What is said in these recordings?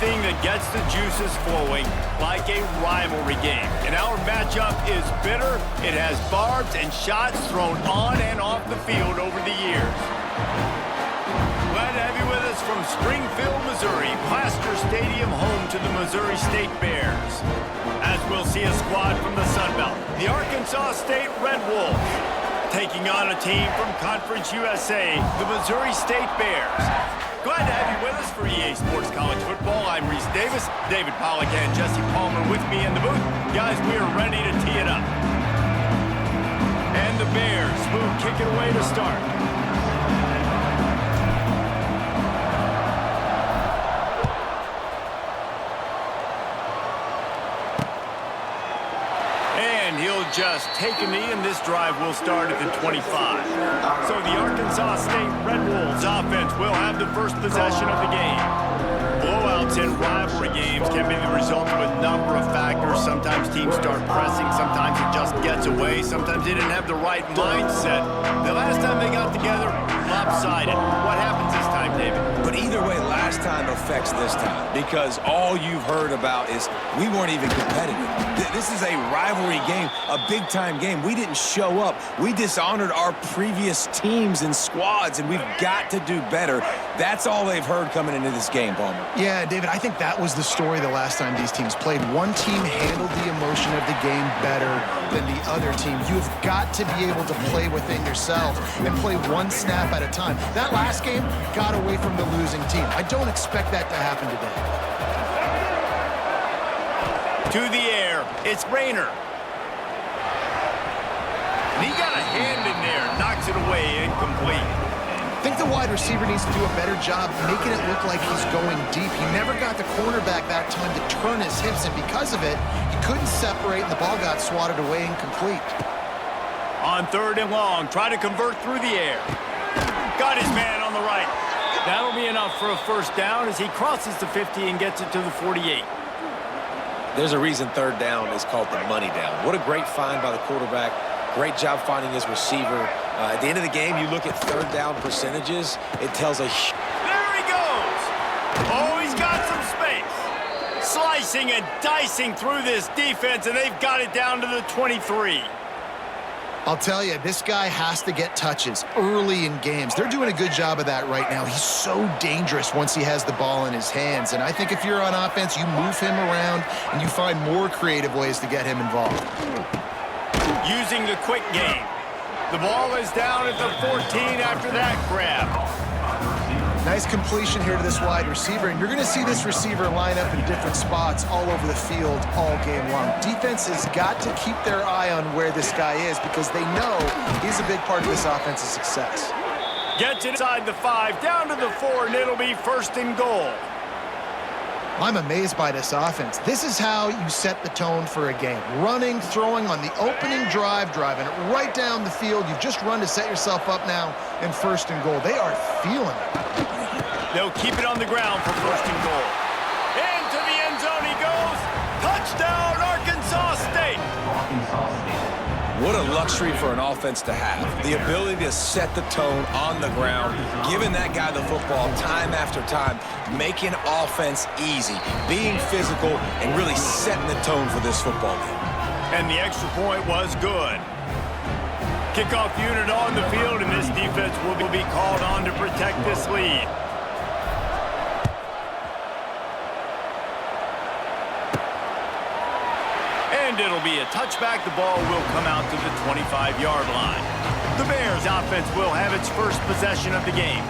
anything that gets the juices flowing, like a rivalry game. And our matchup is bitter. It has barbs and shots thrown on and off the field over the years. Glad to have you with us from Springfield, Missouri, Plaster Stadium, home to the Missouri State Bears. As we'll see a squad from the Sun Belt, the Arkansas State Red Wolves, taking on a team from Conference USA, the Missouri State Bears. Glad to have you with us for EA Sports College Football. I'm Reese Davis, David Pollack and Jesse Palmer with me in the booth. Guys, we are ready to tee it up. And the Bears move kick it away to start. He'll just take a knee, and this drive will start at the 25. So the Arkansas State Red Wolves offense will have the first possession of the game. Blowouts in rivalry games can be the result of a number of factors. Sometimes teams start pressing. Sometimes it just gets away. Sometimes they didn't have the right mindset. The last time they got together, lopsided. What happens this time, David? But either way, last time affects this time because all you've heard about is we weren't even competitive. This is a rivalry game, a big-time game. We didn't show up. We dishonored our previous teams and squads, and we've got to do better. That's all they've heard coming into this game, Palmer. Yeah, David, I think that was the story the last time these teams played. One team handled the emotion of the game better than the other team. You've got to be able to play within yourself and play one snap at a time. That last game got away from the losing team. I don't expect that to happen today. To the air, it's Rayner. And he got a hand in there, knocks it away, incomplete. I think the wide receiver needs to do a better job making it look like he's going deep. He never got the cornerback that time to turn his hips, and because of it, he couldn't separate, and the ball got swatted away incomplete. On 3rd and long, try to convert through the air. Got his man on the right. That'll be enough for a first down as he crosses the 50 and gets it to the 48. There's a reason 3rd down is called the money down. What a great find by the quarterback. Great job finding his receiver. At the end of the game, you look at 3rd down percentages, it tells a... There he goes! Oh, he's got some space. Slicing and dicing through this defense, and they've got it down to the 23. I'll tell you, this guy has to get touches early in games. They're doing a good job of that right now. He's so dangerous once he has the ball in his hands. And I think if you're on offense, you move him around and you find more creative ways to get him involved. Using the quick game. The ball is down at the 14 after that grab. Nice completion here to this wide receiver, and you're going to see this receiver line up in different spots all over the field all game long. Defense has got to keep their eye on where this guy is because they know he's a big part of this offense's success. Gets inside the 5, down to the 4, and it'll be 1st and goal. I'm amazed by this offense. This is how you set the tone for a game. Running, throwing on the opening drive, driving it right down the field. You've just run to set yourself up now in 1st and goal. They are feeling it. They'll keep it on the ground for 1st and goal. Into the end zone he goes. Touchdown, Arkansas State. What a luxury for an offense to have. The ability to set the tone on the ground, giving that guy the football time after time, making offense easy, being physical, and really setting the tone for this football game. And the extra point was good. Kickoff unit on the field, and this defense will be called on to protect this lead. And it'll be a touchback. The ball will come out to the 25-yard line. The Bears offense will have its first possession of the game.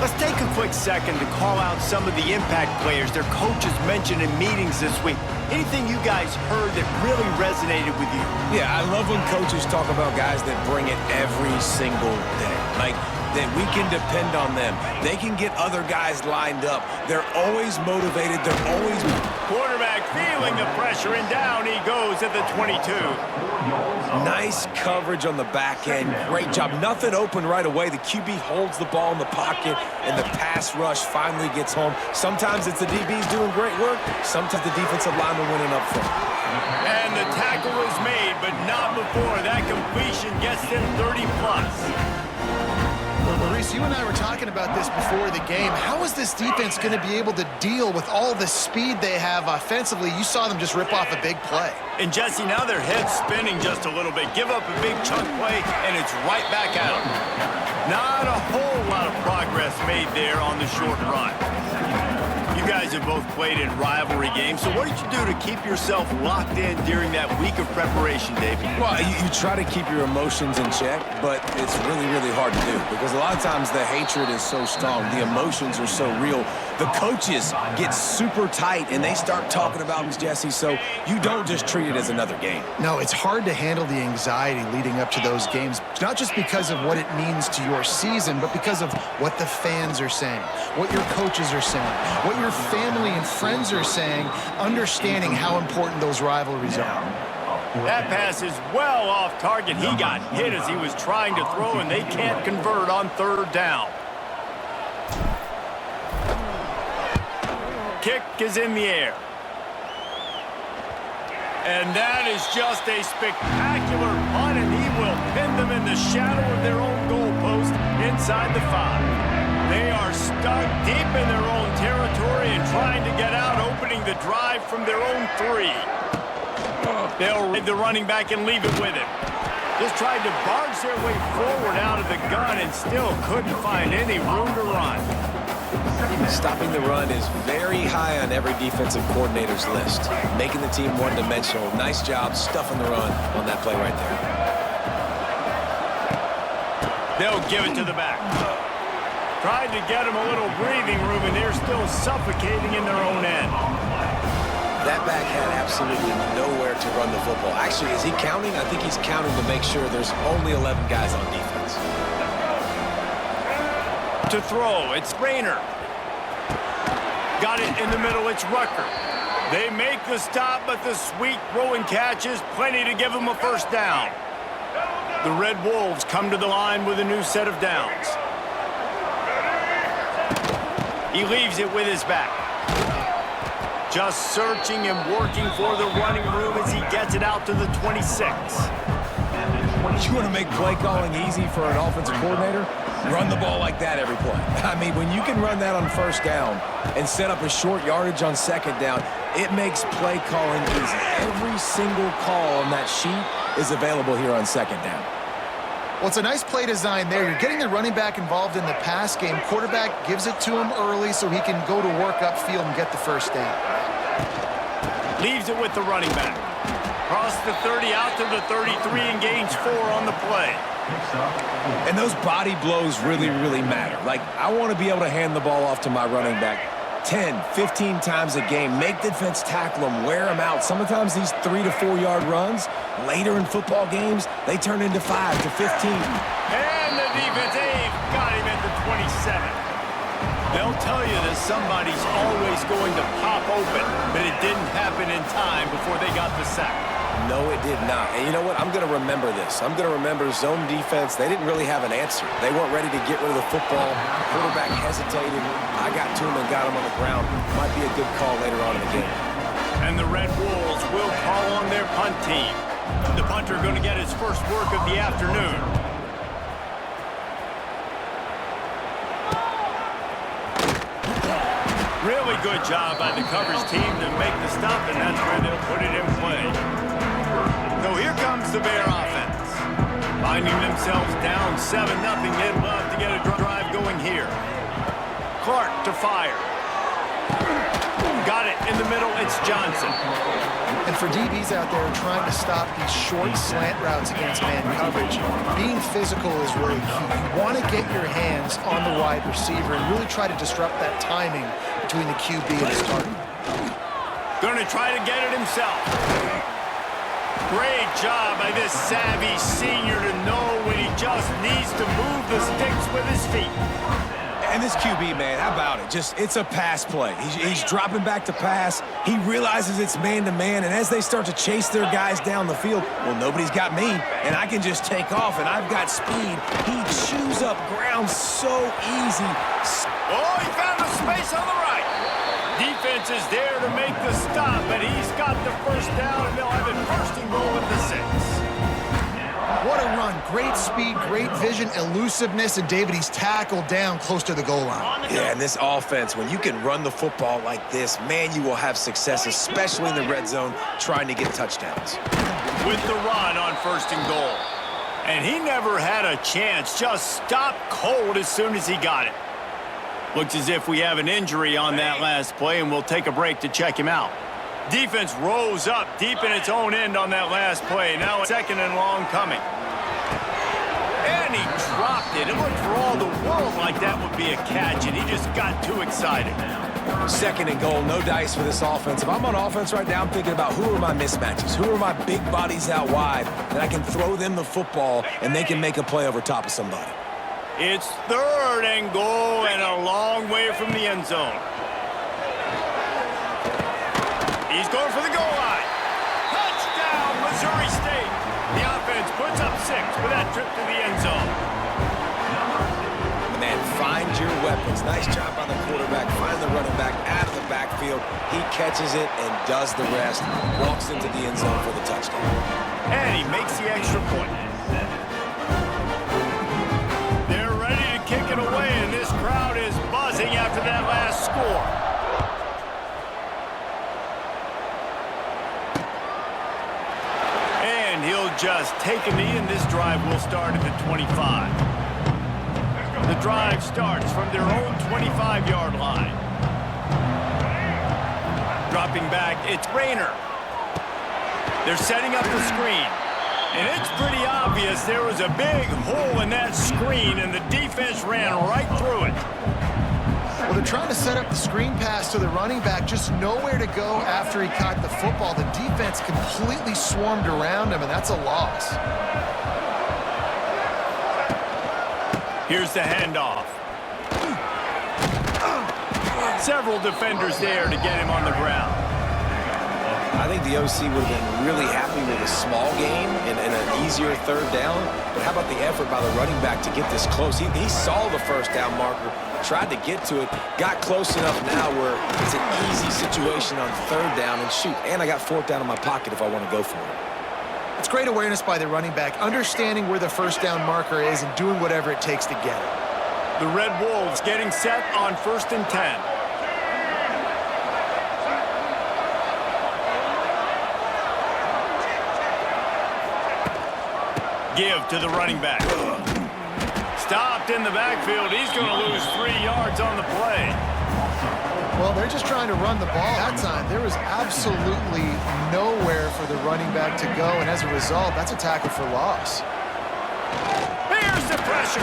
Let's take a quick second to call out some of the impact players their coaches mentioned in meetings this week. Anything you guys heard that really resonated with you? Yeah, I love when coaches talk about guys that bring it every single day. Like, that we can depend on them. They can get other guys lined up. They're always motivated. They're always... Quarterback feeling the pressure, and down he goes at the 22. Nice coverage on the back end. Great job. Nothing open right away. The QB holds the ball in the pocket, and the pass rush finally gets home. Sometimes it's the DBs doing great work. Sometimes the defensive lineman winning up front. And the tackle is made, but not before that completion gets them 30+. Well, Bryce, you and I were talking about this before the game. How is this defense going to be able to deal with all the speed they have offensively? You saw them just rip off a big play. And Jesse, now their head's spinning just a little bit. Give up a big chunk play, and it's right back out. Not a whole lot of progress made there on the short run. You guys have both played in rivalry games, so what did you do to keep yourself locked in during that week of preparation, Davey? Well, you try to keep your emotions in check, but it's really, really hard to do because a lot of times the hatred is so strong. The emotions are so real. The coaches get super tight, and they start talking about us, Jesse, so you don't just treat it as another game. No, it's hard to handle the anxiety leading up to those games, not just because of what it means to your season, but because of what the fans are saying, what your coaches are saying, what your family and friends are saying, understanding how important those rivalries are. That pass is well off target. He got hit as he was trying to throw, and they can't convert on third down. Kick is in the air. And that is just a spectacular punt, and he will pin them in the shadow of their own goalpost inside the 5. They are stuck deep in their own territory and trying to get out, opening the drive from their own 3. They'll read the running back and leave it with him. Just tried to barge their way forward out of the gun and still couldn't find any room to run. Stopping the run is very high on every defensive coordinator's list. Making the team one-dimensional. Nice job stuffing the run on that play right there. They'll give it to the back. Tried to get him a little breathing room, and they're still suffocating in their own end. That back had absolutely nowhere to run the football. Actually, is he counting? I think he's counting to make sure there's only 11 guys on defense. To throw, it's Rayner. Got it in the middle, it's Rucker. They make the stop, but the sweet throw and catch is plenty to give them a first down. The Red Wolves come to the line with a new set of downs. He leaves it with his back. Just searching and working for the running room as he gets it out to the 26. You want to make play calling easy for an offensive coordinator? Run the ball like that every play. I mean, when you can run that on first down and set up a short yardage on second down, it makes play calling easy. Every single call on that sheet is available here on second down. Well, it's a nice play design there. You're getting the running back involved in the pass game. Quarterback gives it to him early so he can go to work upfield and get the first down. Leaves it with the running back. Cross the 30 out to the 33 and gains 4 on the play. And those body blows really, really matter. Like, I want to be able to hand the ball off to my running back 10, 15 times a game. Make the defense tackle them, wear them out. Sometimes these 3 to 4 yard runs, later in football games, they turn into 5 to 15. And the defense, got him at the 27. They'll tell you that somebody's always going to pop open, but it didn't happen in time before they got the sack. No, it did not. And you know what? I'm going to remember this. I'm going to remember zone defense. They didn't really have an answer. They weren't ready to get rid of the football. Quarterback hesitated. I got to him and got him on the ground. Might be a good call later on in the game. And the Red Wolves will call on their punt team. The punter going to get his first work of the afternoon. Really good job by the coverage team to make the stop, and that's where they'll put it in play. So here comes the Bear offense. Finding themselves down 7-0, they'd love to get a drive going here. Clark to fire. Got it in the middle, it's Johnson. And for DBs out there trying to stop these short slant routes against man coverage, being physical is really key. You want to get your hands on the wide receiver and really try to disrupt that timing between the QB and his target. Going to try to get it himself. Great job by this savvy senior to know when he just needs to move the sticks with his feet. And this QB, man, how about it? It's a pass play. He's dropping back to pass. He realizes it's man-to-man, and as they start to chase their guys down the field, well, nobody's got me, and I can just take off, and I've got speed. He chews up ground so easy. Oh, he found a space on the right. Defense is there to make the stop, but he's got the first down, and they'll have it first and goal at the 6. What a run. Great speed, great vision, elusiveness, and David, he's tackled down close to the goal line. Yeah, and this offense, when you can run the football like this, man, you will have success, especially in the red zone, trying to get touchdowns. With the run on 1st and goal. And he never had a chance, just stopped cold as soon as he got it. Looks as if we have an injury on that last play, and we'll take a break to check him out. Defense rose up deep in its own end on that last play. Now 2nd and long coming. And he dropped it. It looked for all the world like that would be a catch, and he just got too excited. 2nd and goal, no dice for this offense. If I'm on offense right now, I'm thinking about who are my mismatches, who are my big bodies out wide, that I can throw them the football and they can make a play over top of somebody. It's 3rd and goal and a long way from the end zone. He's going for the goal line. Touchdown, Missouri State. The offense puts up 6 with that trip to the end zone. Man, find your weapons. Nice job by the quarterback. Find the running back out of the backfield. He catches it and does the rest. Walks into the end zone for the touchdown. And he makes the extra point. They're ready to kick it away, and this crowd is buzzing after that last score. He'll just take a knee, and this drive will start at the 25. The drive starts from their own 25-yard line. Dropping back, it's Rayner. They're setting up the screen. And it's pretty obvious there was a big hole in that screen, and the defense ran right through it. Well, they're trying to set up the screen pass to the running back, just nowhere to go after he caught the football. The defense completely swarmed around him, and that's a loss. Here's the handoff. Several defenders there to get him on the ground. I think the OC would have been really happy with a small game and an easier 3rd down. But how about the effort by the running back to get this close? He saw the 1st down marker, tried to get to it, got close enough now where it's an easy situation on 3rd down, and shoot, and I got 4th down in my pocket if I want to go for it. It's great awareness by the running back, understanding where the 1st down marker is and doing whatever it takes to get it. The Red Wolves getting set on 1st and 10. Give to the running back. Stopped in the backfield. He's going to lose 3 yards on the play. Well, they're just trying to run the ball. That time, there was absolutely nowhere for the running back to go, and as a result, that's a tackle for loss. Here's the pressure.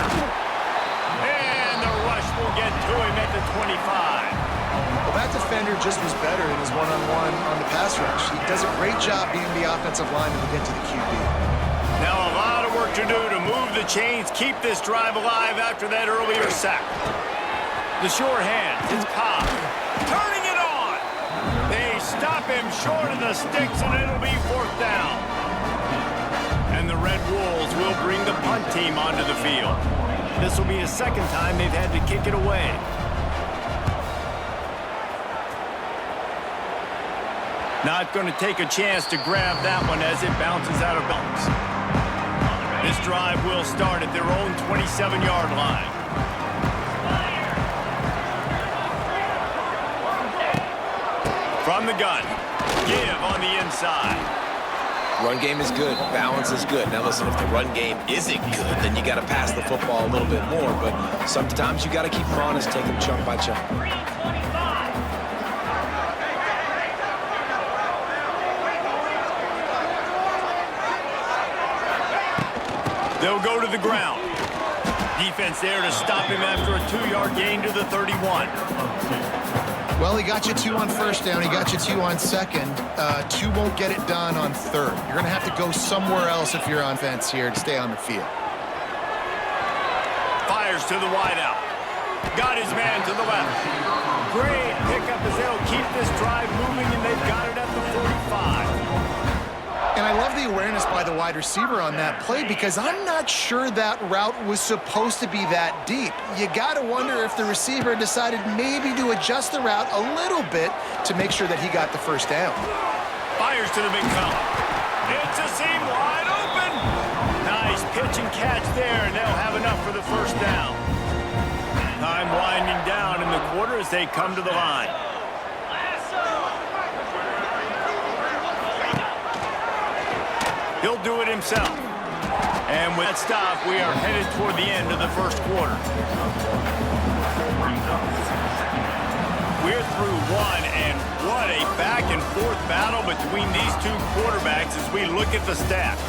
And the rush will get to him at the 25. Well, that defender just was better in his one-on-one on the pass rush. He does a great job being the offensive lineman to get to the QB. Now a lot of work to do to move the chains, keep this drive alive after that earlier sack. The sure hands, it's Cobb. Turning it on. They stop him short of the sticks, and it'll be 4th down. And the Red Wolves will bring the punt team onto the field. This will be the 2nd time they've had to kick it away. Not going to take a chance to grab that one as it bounces out of bounds. This drive will start at their own 27-yard line. From the gun, give on the inside. Run game is good. Balance is good. Now listen, if the run game isn't good, then you got to pass the football a little bit more. But sometimes you got to keep them honest, take them chunk by chunk. They'll go to the ground. Defense there to stop him after a 2-yard gain to the 31. Well, he got you 2 on 1st down. He got you 2 on 2nd. 2 won't get it done on 3rd. You're going to have to go somewhere else if you're on offense here to stay on the field. Fires to the wideout. Got his man to the left. Great pickup as they'll keep this drive moving, and they've got it at the 45. And I love the awareness by the wide receiver on that play because I'm not sure that route was supposed to be that deep. You got to wonder if the receiver decided maybe to adjust the route a little bit to make sure that he got the 1st down. Fires to the big fella. It's a seam wide open. Nice Catch there, and they'll have enough for the first down. Time winding down in the quarter as they come to the line. He'll do it himself. And with that stop, we are headed toward the end of the first quarter. We're through one, and what a back-and-forth battle between these two quarterbacks as we look at the stats.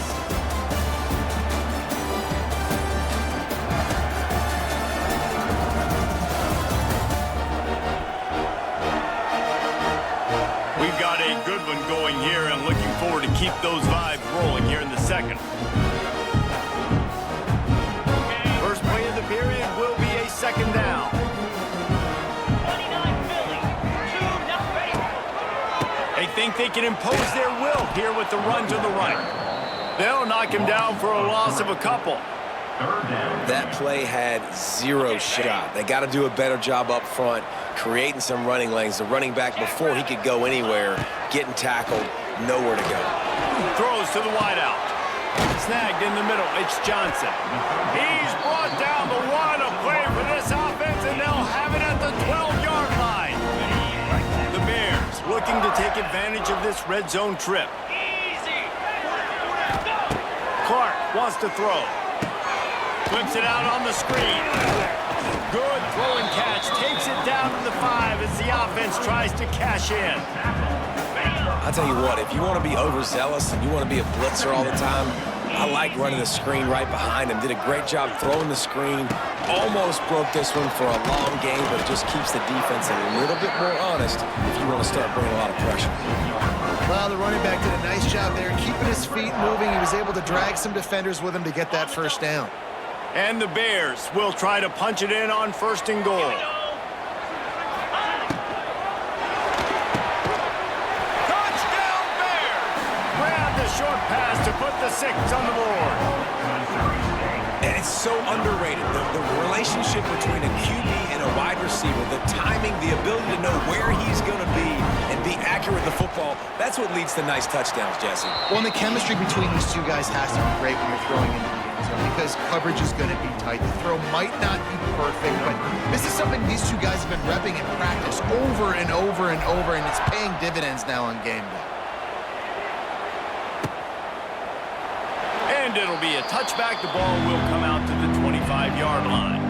We've got a good one going here and looking forward to keep those vibes rolling here in the second. First play of the period will be a second down. They think they can impose their will here with the run to the right. They'll knock him down for a loss of a couple. That play had zero shot. They got to do a better job up front, creating some running lanes. The running back, before he could go anywhere, getting tackled, nowhere to go. Throws to the wideout. Snagged in the middle. It's Johnson. He's brought down the one. A play for this offense, and they'll have it at the 12-yard line. The Bears looking to take advantage of this red zone trip. Clark wants to throw. Flips it out on the screen. Good throw and catch. Takes it down to the 5 as the offense tries to cash in. I'll tell you what, if you want to be overzealous and you want to be a blitzer all the time, I like running the screen right behind him. Did a great job throwing the screen. Almost broke this one for a long game, but it just keeps the defense a little bit more honest if you want to start bringing a lot of pressure. Well, the running back did a nice job there, keeping his feet moving. He was able to drag some defenders with him to get that first down. And the Bears will try to punch it in on first and goal. Touchdown Bears! Grab the short pass to put the 6 on the board. And it's so underrated. The relationship between a QB and a wide receiver, the timing, the ability to know where he's going to be and be accurate with the football, that's what leads to nice touchdowns, Jesse. Well, and the chemistry between these two guys has to be great when you're throwing into the end zone because coverage is going to be tight. The throw might not be perfect, but this is something these two guys have been repping in practice over and over and over, and it's paying dividends now on game day. And it'll be a touchback. The ball will come out to the 25-yard line.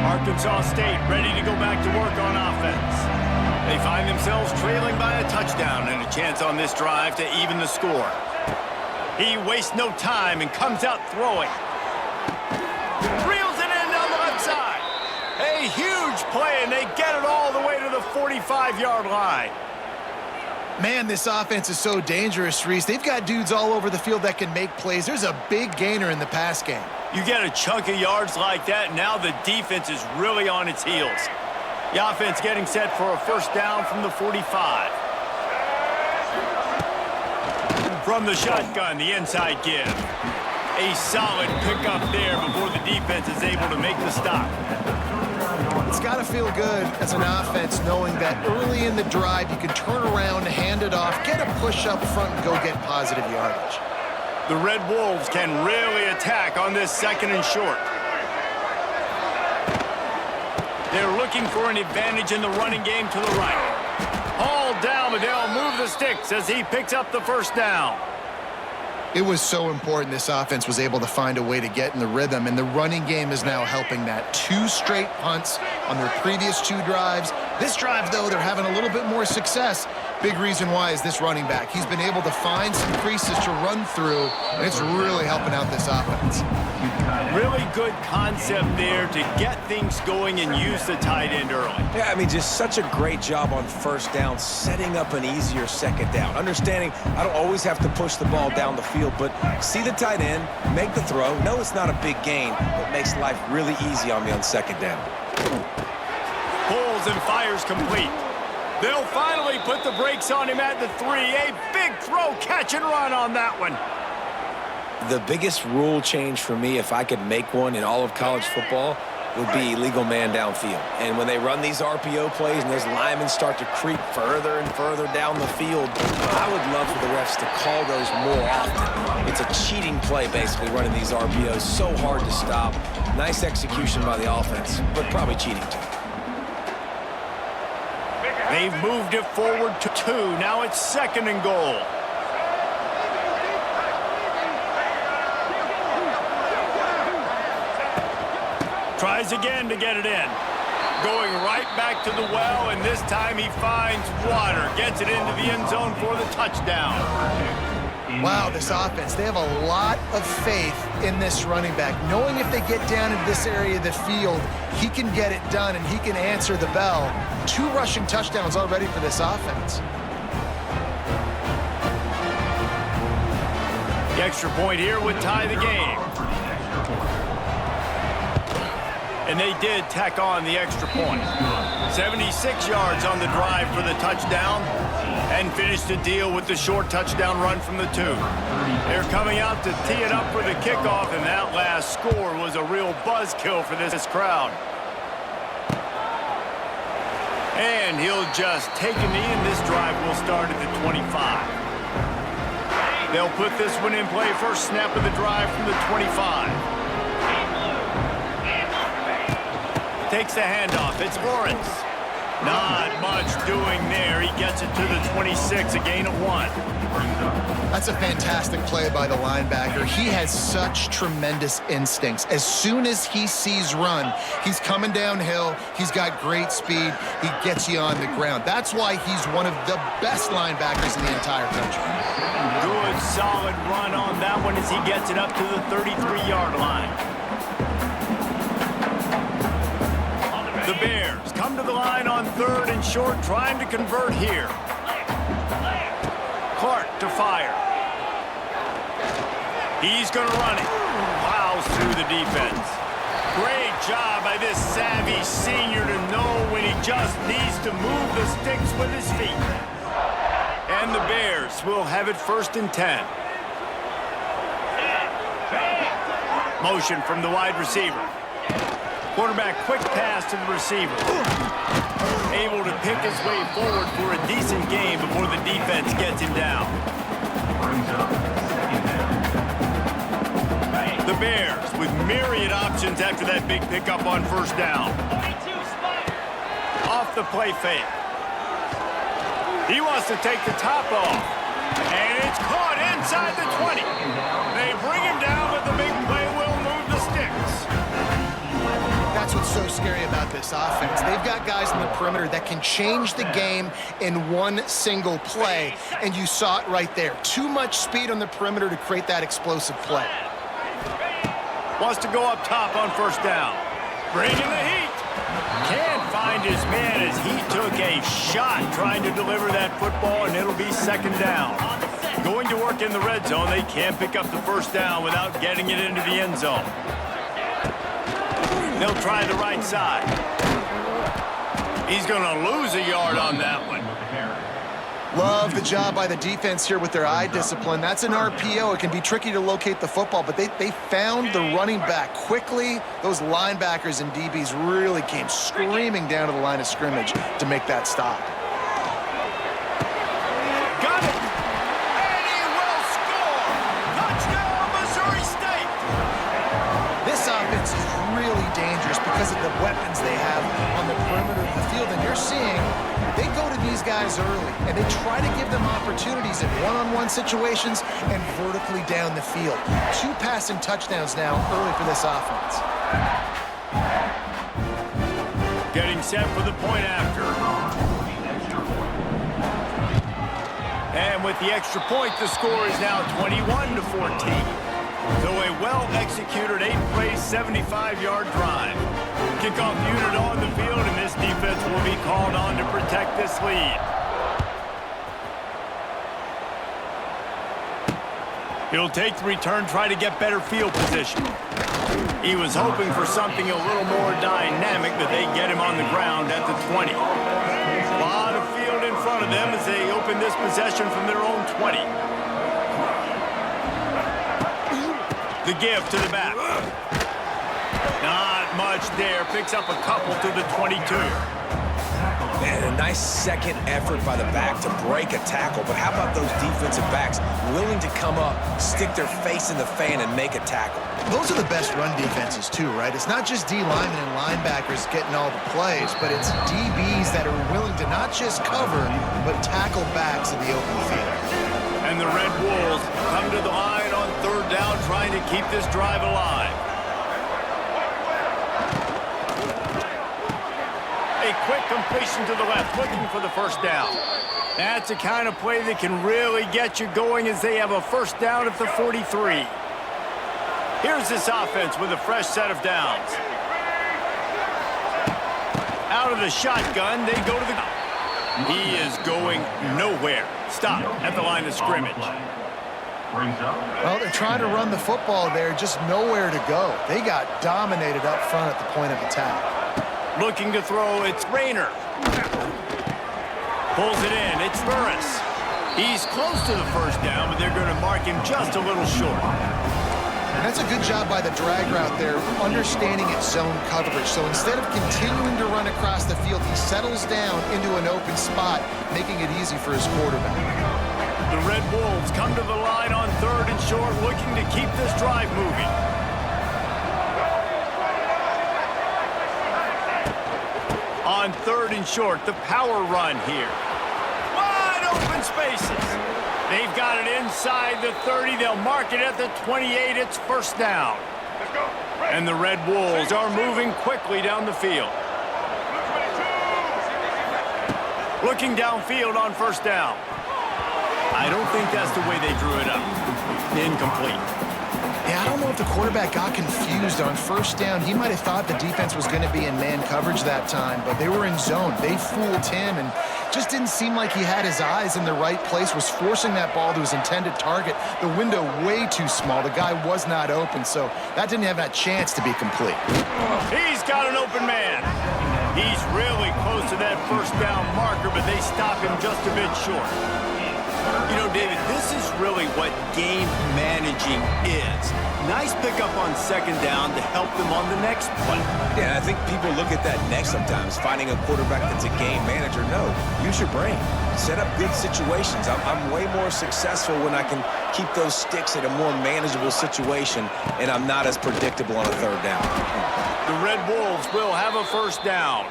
Arkansas State ready to go back to work on offense. They find themselves trailing by a touchdown and a chance on this drive to even the score. He wastes no time and comes out throwing. Reels it in on the left side. A huge play, and they get it all the way to the 45-yard line. Man, this offense is so dangerous, Reese. They've got dudes all over the field that can make plays. There's a big gainer in the pass game. You get a chunk of yards like that, now the defense is really on its heels. The offense getting set for a first down from the 45. From the shotgun, the inside give. A solid pickup there before the defense is able to make the stop. It's got to feel good as an offense knowing that early in the drive you can turn around, hand it off, get a push up front, and go get positive yardage. The Red Wolves can really attack on this second and short. They're looking for an advantage in the running game to the right. Hauled down, but they'll move the sticks as he picks up the first down. It was so important this offense was able to find a way to get in the rhythm, and the running game is now helping that. 2 straight punts on their previous 2 drives. This drive, though, they're having a little bit more success. Big reason why is this running back. He's been able to find some creases to run through, and it's really helping out this offense. Really good concept there to get things going and use the tight end early. Yeah, I mean, just such a great job on first down, setting up an easier second down. Understanding I don't always have to push the ball down the field, but see the tight end, make the throw. No, it's not a big gain, but makes life really easy on me on second down. Pulls and fires complete. They'll finally put the brakes on him at the 3. A big throw, catch and run on that one. The biggest rule change for me, if I could make one in all of college football, would be legal man downfield. And when they run these RPO plays and those linemen start to creep further and further down the field, I would love for the refs to call those more often. It's a cheating play, basically, running these RPOs. So hard to stop. Nice execution by the offense, but probably cheating too. They've moved it forward to 2. Now it's 2nd and goal. Tries again to get it in. Going right back to the well, and this time he finds water. Gets it into the end zone for the touchdown. Wow, this offense, they have a lot of faith in this running back. Knowing if they get down in this area of the field, he can get it done and he can answer the bell. 2 rushing touchdowns already for this offense. The extra point here would tie the game. And they did tack on the extra point. 76 yards on the drive for the touchdown, and finished the deal with the short touchdown run from the 2. They're coming out to tee it up for the kickoff, and that last score was a real buzzkill for this crowd. And he'll just take a knee, and this drive will start at the 25. They'll put this one in play. First snap of the drive from the 25. Takes the handoff. It's Lawrence. Not much doing there. He gets it to the 26, a gain of 1. That's a fantastic play by the linebacker. He has such tremendous instincts. As soon as he sees run, he's coming downhill. He's got great speed. He gets you on the ground. That's why he's one of the best linebackers in the entire country. Good, solid run on that one as he gets it up to the 33-yard line. The Bears come to the line on 3rd and short, trying to convert here. Clark to fire. He's going to run it. Plows through the defense. Great job by this savvy senior to know when he just needs to move the sticks with his feet. And the Bears will have it 1st and 10. Motion from the wide receiver. Quarterback, quick pass to the receiver. Able to pick his way forward for a decent game before the defense gets him down. The Bears with myriad options after that big pickup on 1st down. Off the play fake. He wants to take the top off. And it's caught inside the 20. They bring him down, but the big play will move the sticks. That's what's so scary about this offense. They've got guys in the perimeter that can change the game in one single play, and you saw it right there. Too much speed on the perimeter to create that explosive play. Wants to go up top on 1st down. Bringing the heat. Can't find his man as he took a shot trying to deliver that football, and it'll be 2nd down. Going to work in the red zone. They can't pick up the 1st down without getting it into the end zone. They'll try the right side. He's going to lose a yard on that one. Love the job by the defense here with their eye discipline. That's an RPO. It can be tricky to locate the football, but they found the running back quickly. Those linebackers and DBs really came screaming down to the line of scrimmage to make that stop. Got it. And he will score. Touchdown, Missouri State. This offense is really dangerous because of the weapons they have on the perimeter of the field, and you're seeing they go to these guys early, and they try to give them opportunities in one-on-one situations and vertically down the field. 2 passing touchdowns now early for this offense. Getting set for the point after. And with the extra point, the score is now 21-14. So a well-executed 8-play, 75-yard drive. Kickoff unit on the field, and this defense will be called on to protect this lead. He'll take the return, try to get better field position. He was hoping for something a little more dynamic, but they get him on the ground at the 20. A lot of field in front of them as they open this possession from their own 20. The give to the back. Not much much there. Picks up a couple to the 22. And a nice second effort by the back to break a tackle. But how about those defensive backs willing to come up, stick their face in the fan, and make a tackle? Those are the best run defenses too, right? It's not just D linemen and linebackers getting all the plays, but it's DBs that are willing to not just cover, but tackle backs in the open field. And the Red Wolves come to the line on third down, trying to keep this drive alive. A quick completion to the left, looking for the first down. That's the kind of play that can really get you going as they have a first down at the 43. Here's this offense with a fresh set of downs. Out of the shotgun, they go to the... He is going nowhere. Stop at the line of scrimmage. Well, they're trying to run the football there, just nowhere to go. They got dominated up front at the point of attack. Looking to throw, it's Rayner. Pulls it in, it's Burris. He's close to the first down, but they're going to mark him just a little short. And that's a good job by the drag route there, understanding its zone coverage. So instead of continuing to run across the field, he settles down into an open spot, making it easy for his quarterback. The Red Wolves come to the line on third and short, looking to keep this drive moving. On third and short, the power run here. Wide open spaces. They've got it inside the 30. They'll mark it at the 28. It's first down. And the Red Wolves are moving quickly down the field. Looking downfield on first down. I don't think that's the way they drew it up. Incomplete. Yeah, I don't know if the quarterback got confused on first down. He might have thought the defense was going to be in man coverage that time, but they were in zone. They fooled him and just didn't seem like he had his eyes in the right place, was forcing that ball to his intended target. The window way too small. The guy was not open, so that didn't have that chance to be complete. He's got an open man. He's really close to that first down marker, but they stop him just a bit short. You know, David, this is really what game managing is. Nice pickup on second down to help them on the next play. Yeah, I think people look at that next sometimes, finding a quarterback that's a game manager. No, use your brain. Set up good situations. I'm way more successful when I can keep those sticks in a more manageable situation, and I'm not as predictable on a third down. The Red Wolves will have a first down.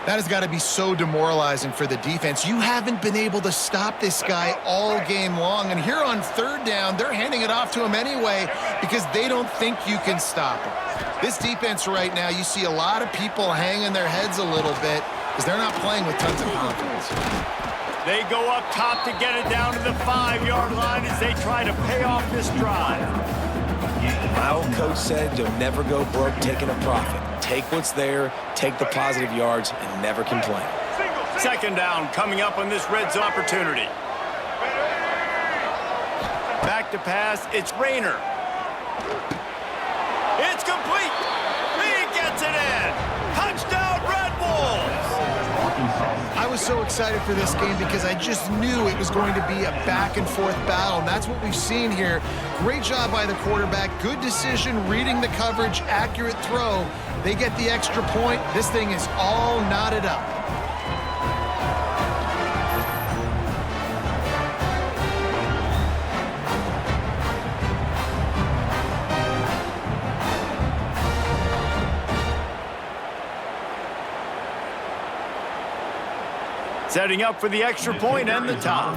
That has got to be so demoralizing for the defense. You haven't been able to stop this guy all game long. And here on third down, they're handing it off to him anyway because they don't think you can stop him. This defense right now, you see a lot of people hanging their heads a little bit because they're not playing with tons of confidence. They go up top to get it down to the 5-yard line as they try to pay off this drive. My old coach said you'll never go broke taking a profit. Take what's there, take the positive yards, and never complain. Second down coming up on this Reds opportunity. Back to pass, it's Rayner. It's complete. He gets it in. Touchdown, Red Wolves. I was so excited for this game because I just knew it was going to be a back-and-forth battle, and that's what we've seen here. Great job by the quarterback. Good decision, reading the coverage, accurate throw. They get the extra point. This thing is all knotted up. Setting up for the extra point and the top.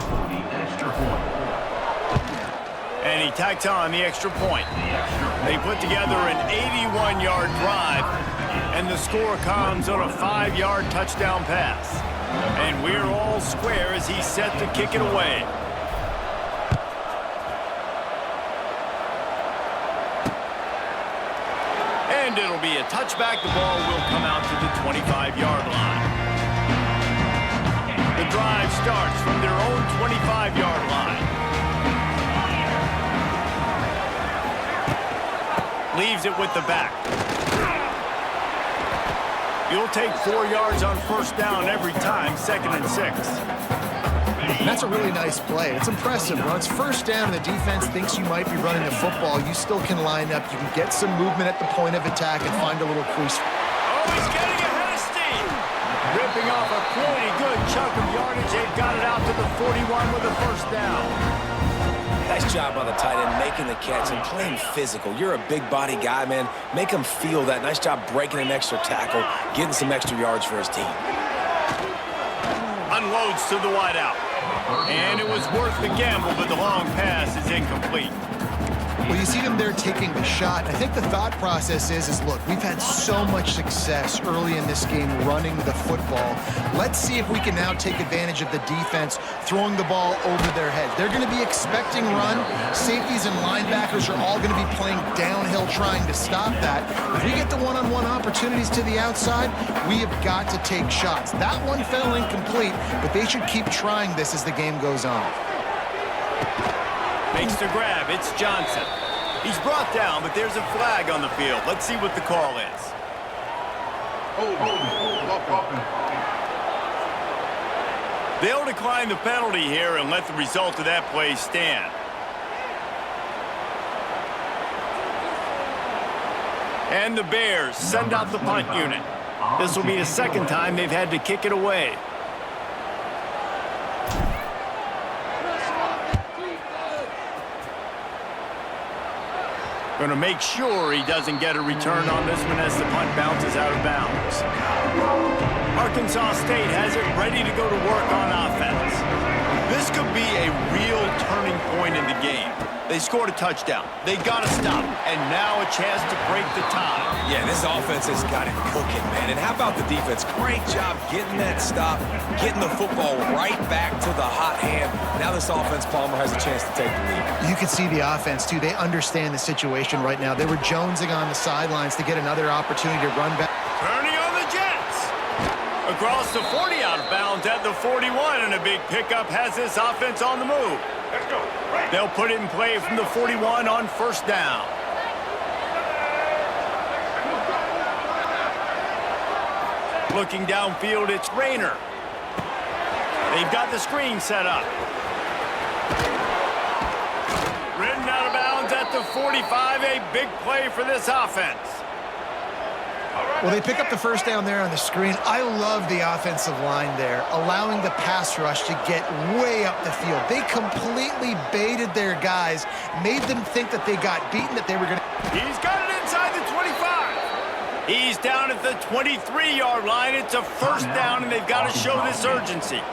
And he tacks on the extra point. They put together an 81-yard drive, and the score comes on a 5-yard touchdown pass. And we're all square as he's set to kick it away. And it'll be a touchback. The ball will come out to the 25-yard line. The drive starts from their own 25-yard line. Leaves it with the back. You'll take 4 yards on first down every time, 2nd and 6. And that's a really nice play. It's impressive. When it's first down and the defense thinks you might be running the football, you still can line up. You can get some movement at the point of attack and find a little crease. Oh, he's getting ahead of steam. Ripping off a pretty good chunk of yardage. They've got it out to the 41 with a first down. Nice job by the tight end making the catch and playing physical. You're a big body guy, man. Make him feel that. Nice job breaking an extra tackle, getting some extra yards for his team. Unloads to the wideout. And it was worth the gamble, but the long pass is incomplete. Well, you see them there taking the shot. I think the thought process is look, we've had so much success early in this game running the football. Let's see if we can now take advantage of the defense throwing the ball over their head. They're going to be expecting run. Safeties and linebackers are all going to be playing downhill trying to stop that. If we get the one-on-one opportunities to the outside, we have got to take shots. That one fell incomplete, but they should keep trying this as the game goes on. Makes the grab. It's Johnson. He's brought down, but there's a flag on the field. Let's see what the call is. They'll decline the penalty here and let the result of that play stand. And the Bears send out the punt unit. This will be the second time they've had to kick it away. Going to make sure he doesn't get a return on this one as the punt bounces out of bounds. Arkansas State has it ready to go to work on offense. This could be a real turning point in the game. They scored a touchdown. They got to stop. And now a chance to break the tie. Yeah, this offense has got it cooking, man. And how about the defense? Great job getting that stop, getting the football right back to the hot hand. Now this offense, Palmer, has a chance to take the lead. You can see the offense, too. They understand the situation right now. They were jonesing on the sidelines to get another opportunity to run back. Turning on the Jets. Across the 40 out of bounds at the 41, and a big pickup has this offense on the move. Let's go. They'll put it in play from the 41 on first down. Looking downfield, it's Rayner. They've got the screen set up. Ridden out of bounds at the 45, a big play for this offense. Well, they pick up the first down there on the screen. I love the offensive line there, allowing the pass rush to get way up the field. They completely baited their guys, made them think that they got beaten, that they were going to... He's got it inside the 25. He's down at the 23-yard line. It's a first down, and they've got to show this urgency.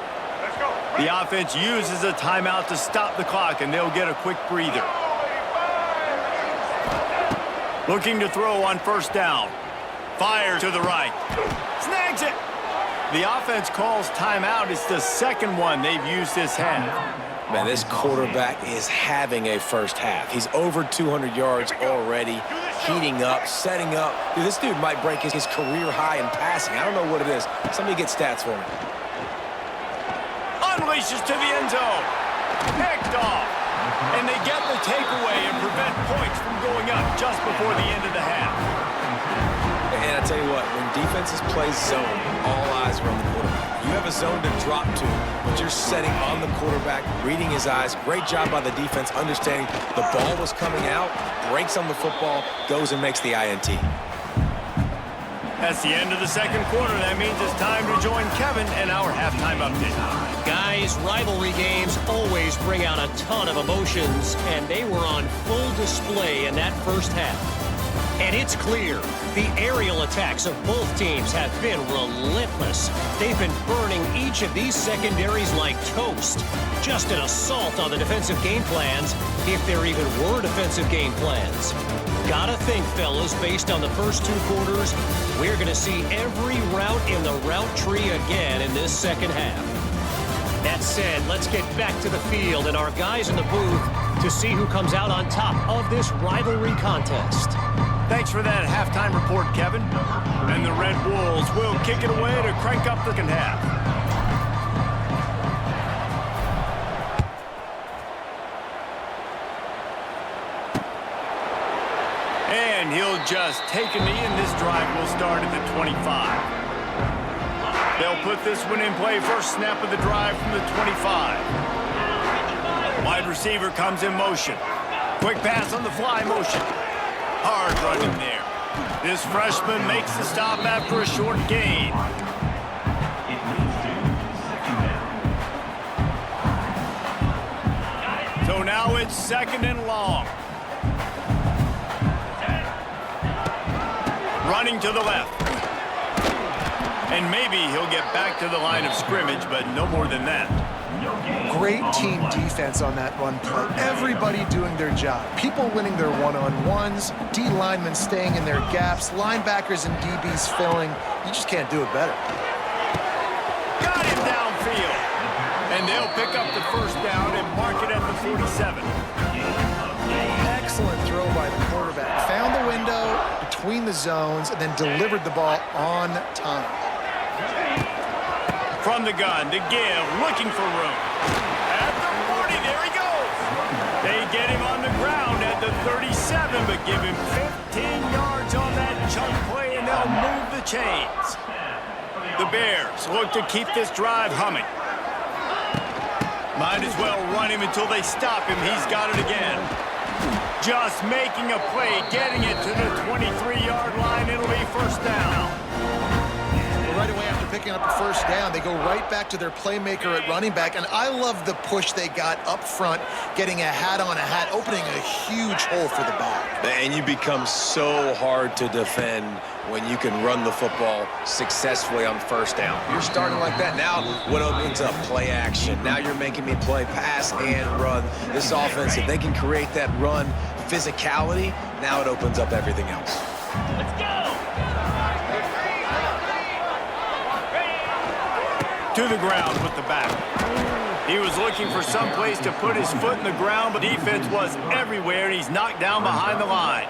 The offense uses a timeout to stop the clock, and they'll get a quick breather. Looking to throw on first down. Fire to the right. Snags it. The offense calls timeout. It's the second one they've used this half. Man, this quarterback is having a first half. He's over 200 yards already, heating up, setting up. Dude, this dude might break his career high in passing. I don't know what it is. Somebody get stats for me. Unleashes to the end zone. Picked off. And they get the takeaway and prevent points from going up just before the end of the half. And I tell you what, when defenses play zone, all eyes are on the quarterback. You have a zone to drop to, but you're setting on the quarterback, reading his eyes. Great job by the defense, understanding the ball was coming out, breaks on the football, goes and makes the INT. That's the end of the second quarter. That means it's time to join Kevin and our halftime update. Guys, rivalry games always bring out a ton of emotions, and they were on full display in that first half. And it's clear, the aerial attacks of both teams have been relentless. They've been burning each of these secondaries like toast. Just an assault on the defensive game plans, if there even were defensive game plans. Gotta think, fellas, based on the first two quarters, we're going to see every route in the route tree again in this second half. That said, let's get back to the field and our guys in the booth to see who comes out on top of this rivalry contest. Thanks for that halftime report, Kevin. And the Red Wolves will kick it away to crank up the second half. And he'll just take a knee, and this drive will start at the 25. They'll put this one in play. First snap of the drive from the 25. Wide receiver comes in motion. Quick pass on the fly motion. Hard running there. This freshman makes the stop after a short gain. So now it's 2nd and long. Running to the left. And maybe he'll get back to the line of scrimmage, but no more than that. Great team defense on that run play. Everybody doing their job. People winning their one-on-ones, D linemen staying in their gaps, linebackers and DBs filling. You just can't do it better. Got him downfield. And they'll pick up the first down and mark it at the 47. Excellent throw by the quarterback. Found the window between the zones and then delivered the ball on time. From the gun to give, looking for room. At the 40, there he goes. They get him on the ground at the 37, but give him 15 yards on that chunk play, and they'll move the chains. The Bears look to keep this drive humming. Might as well run him until they stop him. He's got it again. Just making a play, getting it to the 23-yard line. It'll be first down. Right away after picking up a first down, they go right back to their playmaker at running back, and I love the push they got up front, getting a hat on a hat, opening a huge hole for the back. And you become so hard to defend when you can run the football successfully on first down. You're starting like that. Now what opens up? Play action. Now you're making me play pass and run. This offense, if they can create that run physicality, now it opens up everything else. Let's go! To the ground with the back. He was looking for some place to put his foot in the ground, but defense was everywhere, and he's knocked down behind the line.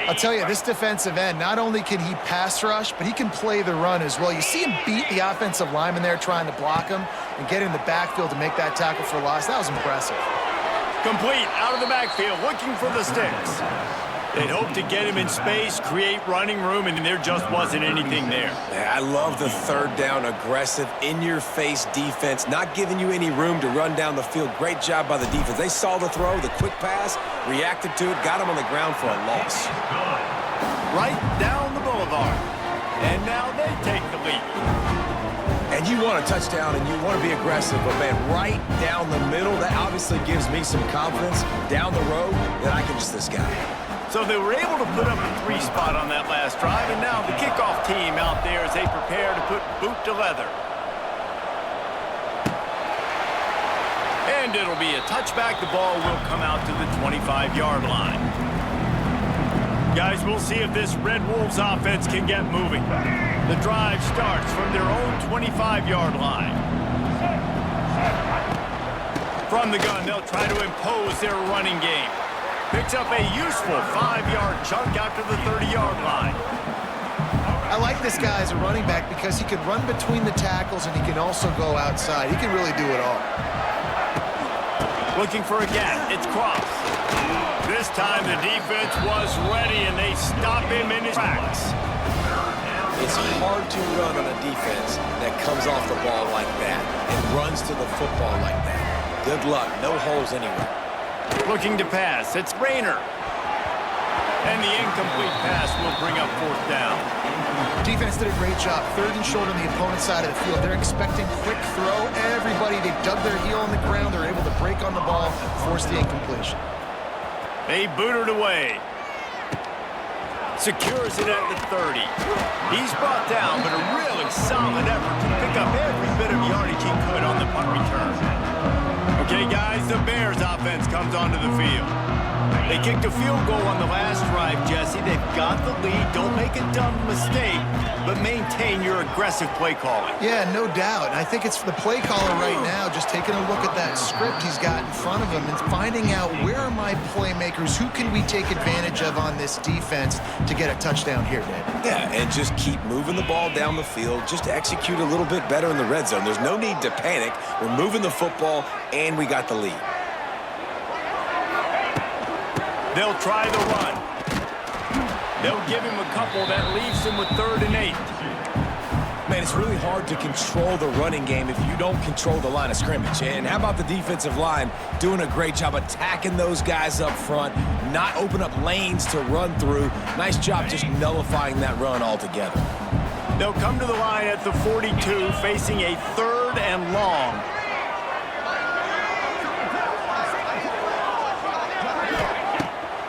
I'll tell you, this defensive end, not only can he pass rush, but he can play the run as well. You see him beat the offensive lineman there trying to block him and get in the backfield to make that tackle for loss. That was impressive. Complete out of the backfield, looking for the sticks. They'd hope to get him in space, create running room, and there just wasn't anything there. I love the third down, aggressive, in-your-face defense, not giving you any room to run down the field. Great job by the defense. They saw the throw, the quick pass, reacted to it, got him on the ground for a loss. Right down the boulevard. And now they take the lead. And you want a touchdown and you want to be aggressive, but man, right down the middle, that obviously gives me some confidence down the road that I can just this guy. So they were able to put up a 3 spot on that last drive, and now the kickoff team out there as they prepare to put boot to leather. And it'll be a touchback. The ball will come out to the 25-yard line. Guys, we'll see if this Red Wolves offense can get moving. The drive starts from their own 25-yard line. From the gun, they'll try to impose their running game. Picks up a useful 5-yard chunk after the 30-yard line. I like this guy as a running back because he can run between the tackles and he can also go outside. He can really do it all. Looking for a gap. It's Cross. This time the defense was ready and they stop him in his tracks. It's hard to run on a defense that comes off the ball like that and runs to the football like that. Good luck. No holes anywhere. Looking to pass. It's Rayner. And the incomplete pass will bring up fourth down. Defense did a great job. 3rd and short on the opponent's side of the field. They're expecting quick throw. Everybody, they dug their heel on the ground. They're able to break on the ball, force the incompletion. They booted away. Secures it at the 30. He's brought down, but a really solid effort to pick up every bit of yardage he could on the punt return. Okay, guys, the Bears offense comes onto the field. They kicked a field goal on the last drive, Jesse. They've got the lead. Don't make a dumb mistake, but maintain your aggressive play calling. Yeah, no doubt. And I think it's the play caller right now just taking a look at that script he's got in front of him and finding out where are my playmakers, who can we take advantage of on this defense to get a touchdown here, Dave. Yeah, and just keep moving the ball down the field. Just execute a little bit better in the red zone. There's no need to panic. We're moving the football, and we got the lead. They'll try the run. They'll give him a couple that leaves him with 3rd and 8. Man, it's really hard to control the running game if you don't control the line of scrimmage. And how about the defensive line doing a great job attacking those guys up front, not open up lanes to run through. Nice job just nullifying that run altogether. They'll come to the line at the 42, facing a 3rd and long.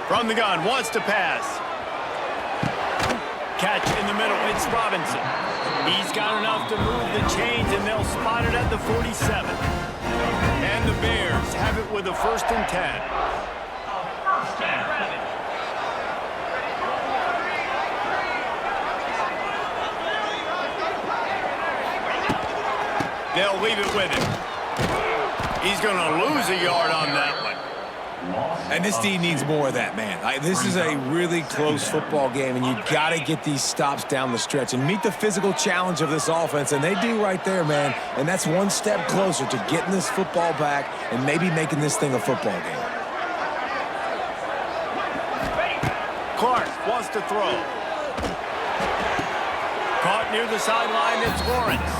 From the gun, wants to pass. Catch in the middle, it's Robinson. He's got enough to move the chains, and they'll spot it at the 47. And the Bears have it with a 1st and 10. They'll leave it with him. He's going to lose a yard on that one. And this D needs more of that, man. This is a really close football game, and you got to get these stops down the stretch and meet the physical challenge of this offense, and they do right there, man. And that's one step closer to getting this football back and maybe making this thing a football game. Clark wants to throw. Caught near the sideline, it's Lawrence.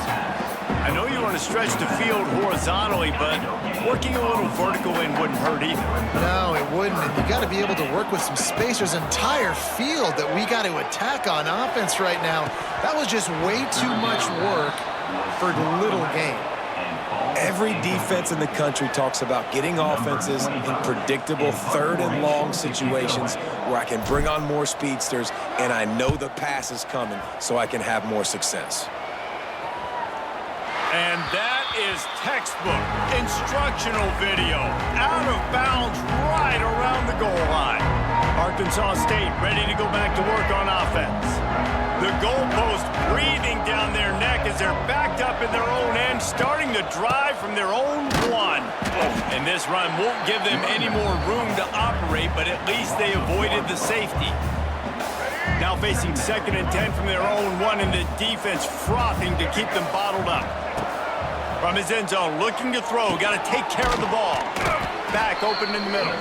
I know you want to stretch the field horizontally, but working a little vertical in wouldn't hurt either. No, it wouldn't. And you got to be able to work with some space. There's an entire field that we got to attack on offense right now. That was just way too much work for little gain. Every defense in the country talks about getting offenses in predictable 3rd and long situations where I can bring on more speedsters and I know the pass is coming so I can have more success. And that is textbook instructional video. Out of bounds right around the goal line. Arkansas State ready to go back to work on offense. The goalpost breathing down their neck as they're backed up in their own end, starting to drive from their own 1. And this run won't give them any more room to operate, but at least they avoided the safety. Now facing 2nd and 10 from their own 1, and the defense frothing to keep them bottled up. From his end zone, looking to throw. Got to take care of the ball. Back open in the middle.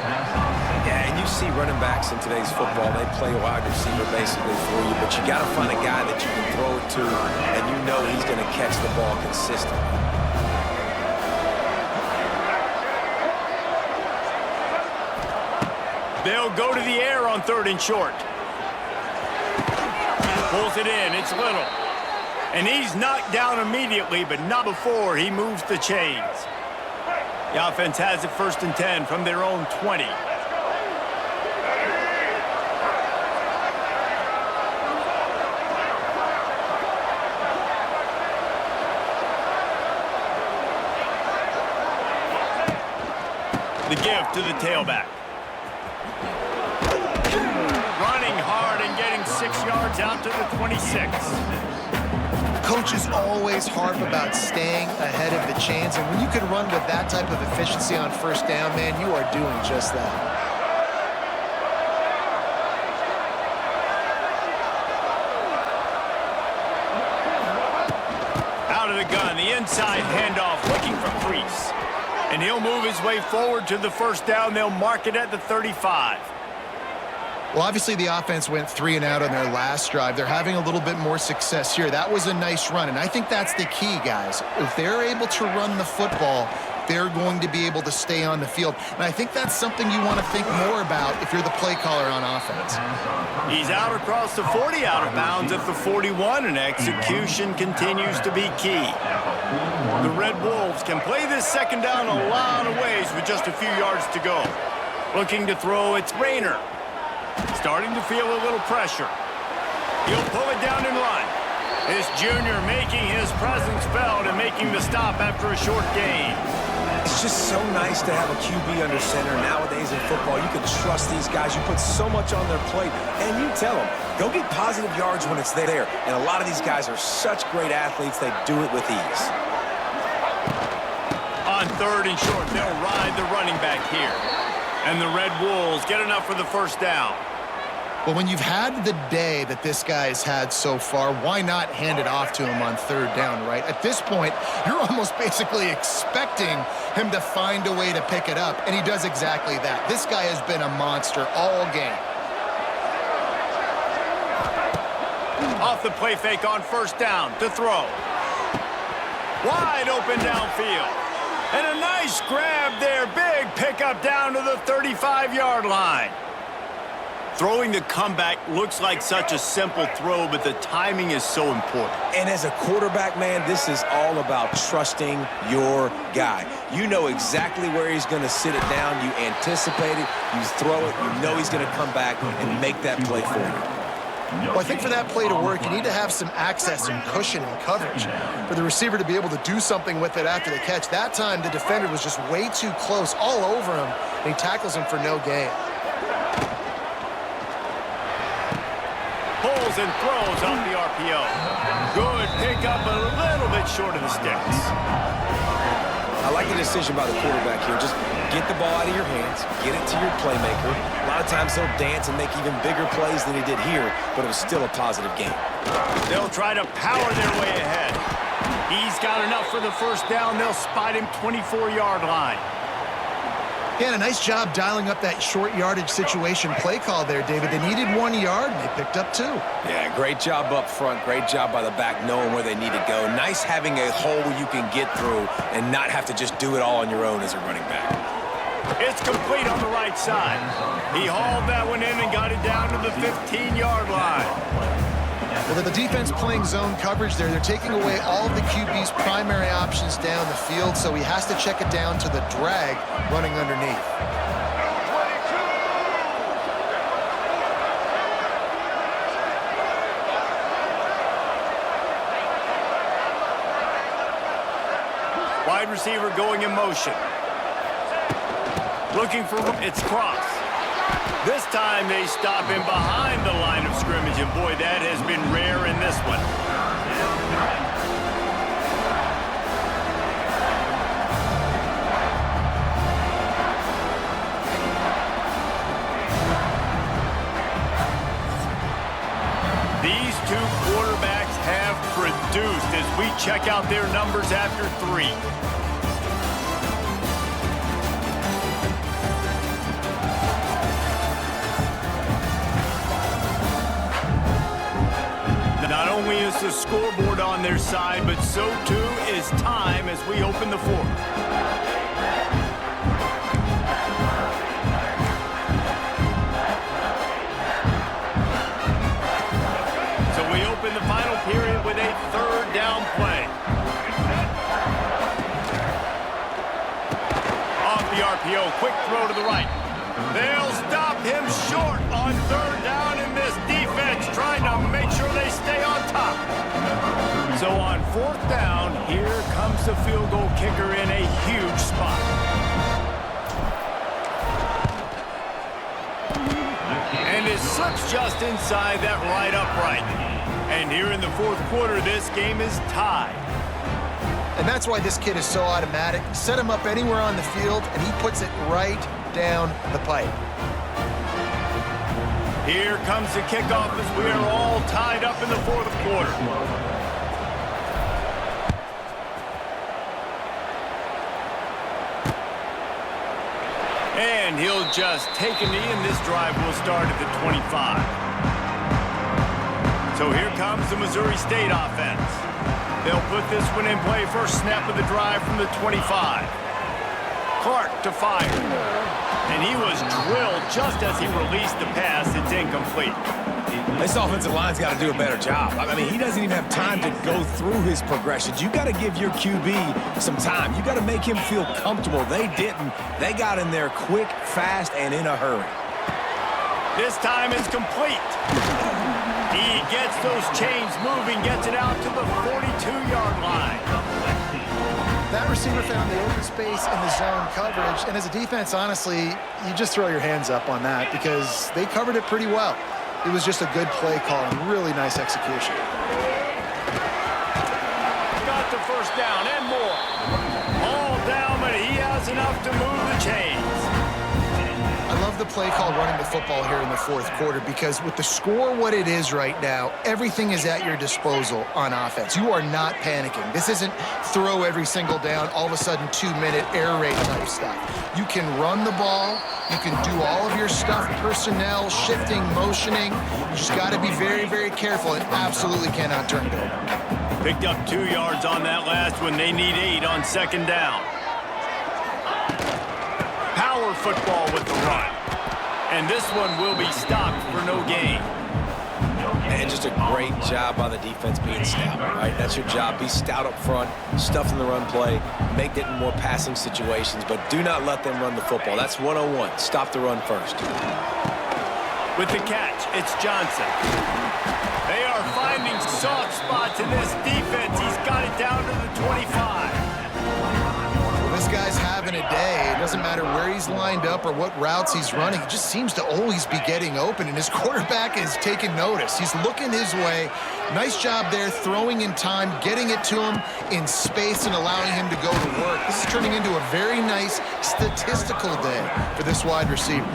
Yeah, and you see running backs in today's football, they play wide receiver basically for you, but you got to find a guy that you can throw it to, and you know he's going to catch the ball consistently. They'll go to the air on 3rd and short. Pulls it in. It's Little. And he's knocked down immediately, but not before he moves the chains. The offense has it 1st and 10 from their own 20. The give to the tailback. Running hard and getting 6 yards out to the 26. Coaches always harp about staying ahead of the chains, and when you can run with that type of efficiency on 1st down, man, you are doing just that. Out of the gun, the inside handoff, looking for Priest. And he'll move his way forward to the 1st down. They'll mark it at the 35. Well, obviously the offense went 3 and out on their last drive. They're having a little bit more success here. That was a nice run, and I think that's the key, guys. If they're able to run the football, they're going to be able to stay on the field. And I think that's something you want to think more about if you're the play caller on offense. He's out across the 40, out of bounds at the 41, and execution continues to be key. The Red Wolves can play this 2nd down a lot of ways with just a few yards to go. Looking to throw, it's Rayner. Starting to feel a little pressure. He'll pull it down and run. This junior making his presence felt and making the stop after a short gain. It's just so nice to have a QB under center nowadays in football. You can trust these guys. You put so much on their plate, and you tell them, go get positive yards when it's there. And a lot of these guys are such great athletes, they do it with ease. On 3rd and short, they'll ride the running back here. And the Red Wolves get enough for the 1st down. Well, when you've had the day that this guy's had so far, why not hand it off to him on 3rd down, right? At this point, you're almost basically expecting him to find a way to pick it up, and he does exactly that. This guy has been a monster all game. Off the play fake on first down to throw. Wide open downfield. And a nice grab there. Big pickup down to the 35-yard line. Throwing the comeback looks like such a simple throw, but the timing is so important. And as a quarterback, man, this is all about trusting your guy. You know exactly where he's going to sit it down. You anticipate it. You throw it. You know he's going to come back and make that play for you. Well, I think for that play to work, you need to have some access and cushion and coverage for the receiver to be able to do something with it after the catch. That time, the defender was just way too close, all over him, and he tackles him for no gain. Pulls and throws off the RPO. Good pickup, a little bit short of the sticks. I like the decision by the quarterback here. Just get the ball out of your hands, get it to your playmaker. A lot of times he'll dance and make even bigger plays than he did here, but it was still a positive game. They'll try to power their way ahead. He's got enough for the first down. They'll spot him 24-yard line. Yeah, a nice job dialing up that short yardage situation play call there, David. They needed 1 yard, and they picked up 2. Yeah, great job up front. Great job by the back knowing where they need to go. Nice having a hole you can get through and not have to just do it all on your own as a running back. It's complete on the right side. He hauled that one in and got it down to the 15-yard line. Well, the defense playing zone coverage there. They're taking away all of the QB's primary options down the field, so he has to check it down to the drag running underneath. Wide receiver going in motion. Looking for it's cross. This time they stop him behind the line of scrimmage, and boy, that has been rare in this one. These two quarterbacks have produced as we check out their numbers after 3. Not only is the scoreboard on their side, but so too is time as we open the 4th. So we open the final period with a 3rd down play. Off the RPO, quick throw to the right. They'll stop him short on 3rd down, and this defense trying to make sure they stay on top. So on 4th down, here comes the field goal kicker in a huge spot. And it slips just inside that right upright. And here in the 4th quarter, this game is tied. And that's why this kid is so automatic. Set him up anywhere on the field, and he puts it right down the pipe. Here comes the kickoff as we are all tied up in the 4th quarter. And he'll just take a knee, and this drive will start at the 25. So here comes the Missouri State offense. They'll put this one in play. First snap of the drive from the 25. Clark to fire. And he was drilled just as he released the pass. It's incomplete. This offensive line's got to do a better job. I mean, he doesn't even have time to go through his progressions. You got to give your QB some time. You got to make him feel comfortable. They didn't. They got in there quick, fast, and in a hurry. This time is complete. He gets those chains moving, gets it out to the 42-yard line. That receiver found the open space in the zone coverage, and as a defense, honestly, you just throw your hands up on that because they covered it pretty well. It was just a good play call and really nice execution. Got the first down and more. All down, but he has enough to move the chains. I love the play call running the football here in the fourth quarter, because with the score what it is right now, everything is at your disposal on offense. You are not panicking. This isn't throw every single down, all of a sudden 2-minute air raid type stuff. You can run the ball. You can do all of your stuff, personnel, shifting, motioning. You just got to be very, very careful and absolutely cannot turn it over. Picked up 2 yards on that last one. They need 8 on second down. Power football with the run. And this one will be stopped for no gain. And just a great job by the defense being stout, right? That's your job. Be stout up front, stuff in the run play, make it in more passing situations, but do not let them run the football. That's 101. Stop the run first. With the catch, it's Johnson. They are finding soft spots in this defense. He's got it down to the 25. This guy's having a day. It doesn't matter where he's lined up or what routes he's running. He just seems to always be getting open, and his quarterback is taking notice. He's looking his way. Nice job there, throwing in time, getting it to him in space and allowing him to go to work. This is turning into a very nice statistical day for this wide receiver.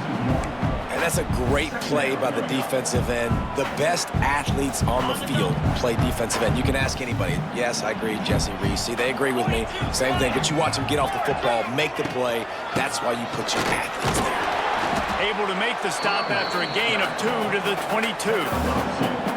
And that's a great play by the defensive end. The best athletes on the field play defensive end. You can ask anybody. Yes, I agree, Jesse Reese. See, they agree with me. Same thing. But you watch them get off the football, make the play. That's why you put your athletes there. Able to make the stop after a gain of 2 to the 22.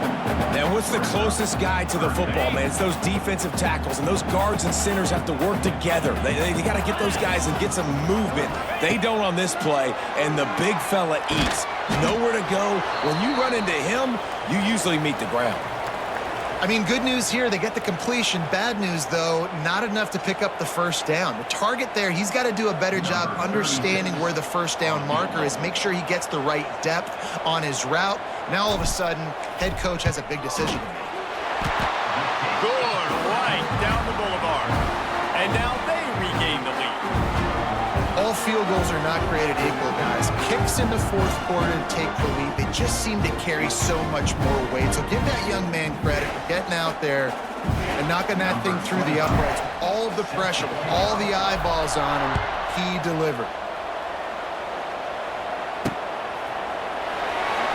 Now, what's the closest guy to the football, man? It's those defensive tackles, and those guards and centers have to work together. They got to get those guys and get some movement. They don't on this play, and the big fella eats. Nowhere to go. When you run into him, you usually meet the ground. I mean, good news here, they get the completion. Bad news, though, not enough to pick up the first down. The target there, he's got to do a better job understanding where the first down marker is, make sure he gets the right depth on his route. Now, all of a sudden, head coach has a big decision to make. Good right down the boulevard. And now they regain the lead. All field goals are not created equal, guys. Kicks in the fourth quarter to take the lead. They just seem to carry so much more weight. So give that young man credit for getting out there and knocking that thing through the uprights. All of the pressure, all the eyeballs on him, he delivered.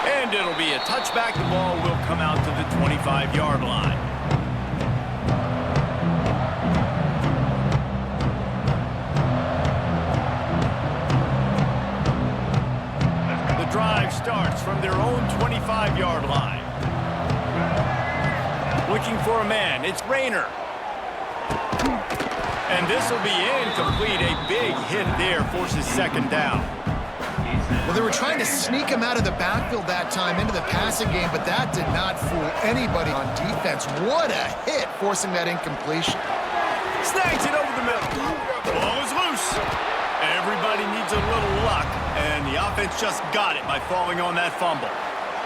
And it'll be a touchback. The ball will come out to the 25-yard line. The drive starts from their own 25-yard line. Looking for a man. It's Rayner. And this will be incomplete. A big hit there forces second down. Well, they were trying to sneak him out of the backfield that time into the passing game, but that did not fool anybody on defense. What a hit, forcing that incompletion. Snags it over the middle. The ball is loose. Everybody needs a little luck, and the offense just got it by falling on that fumble.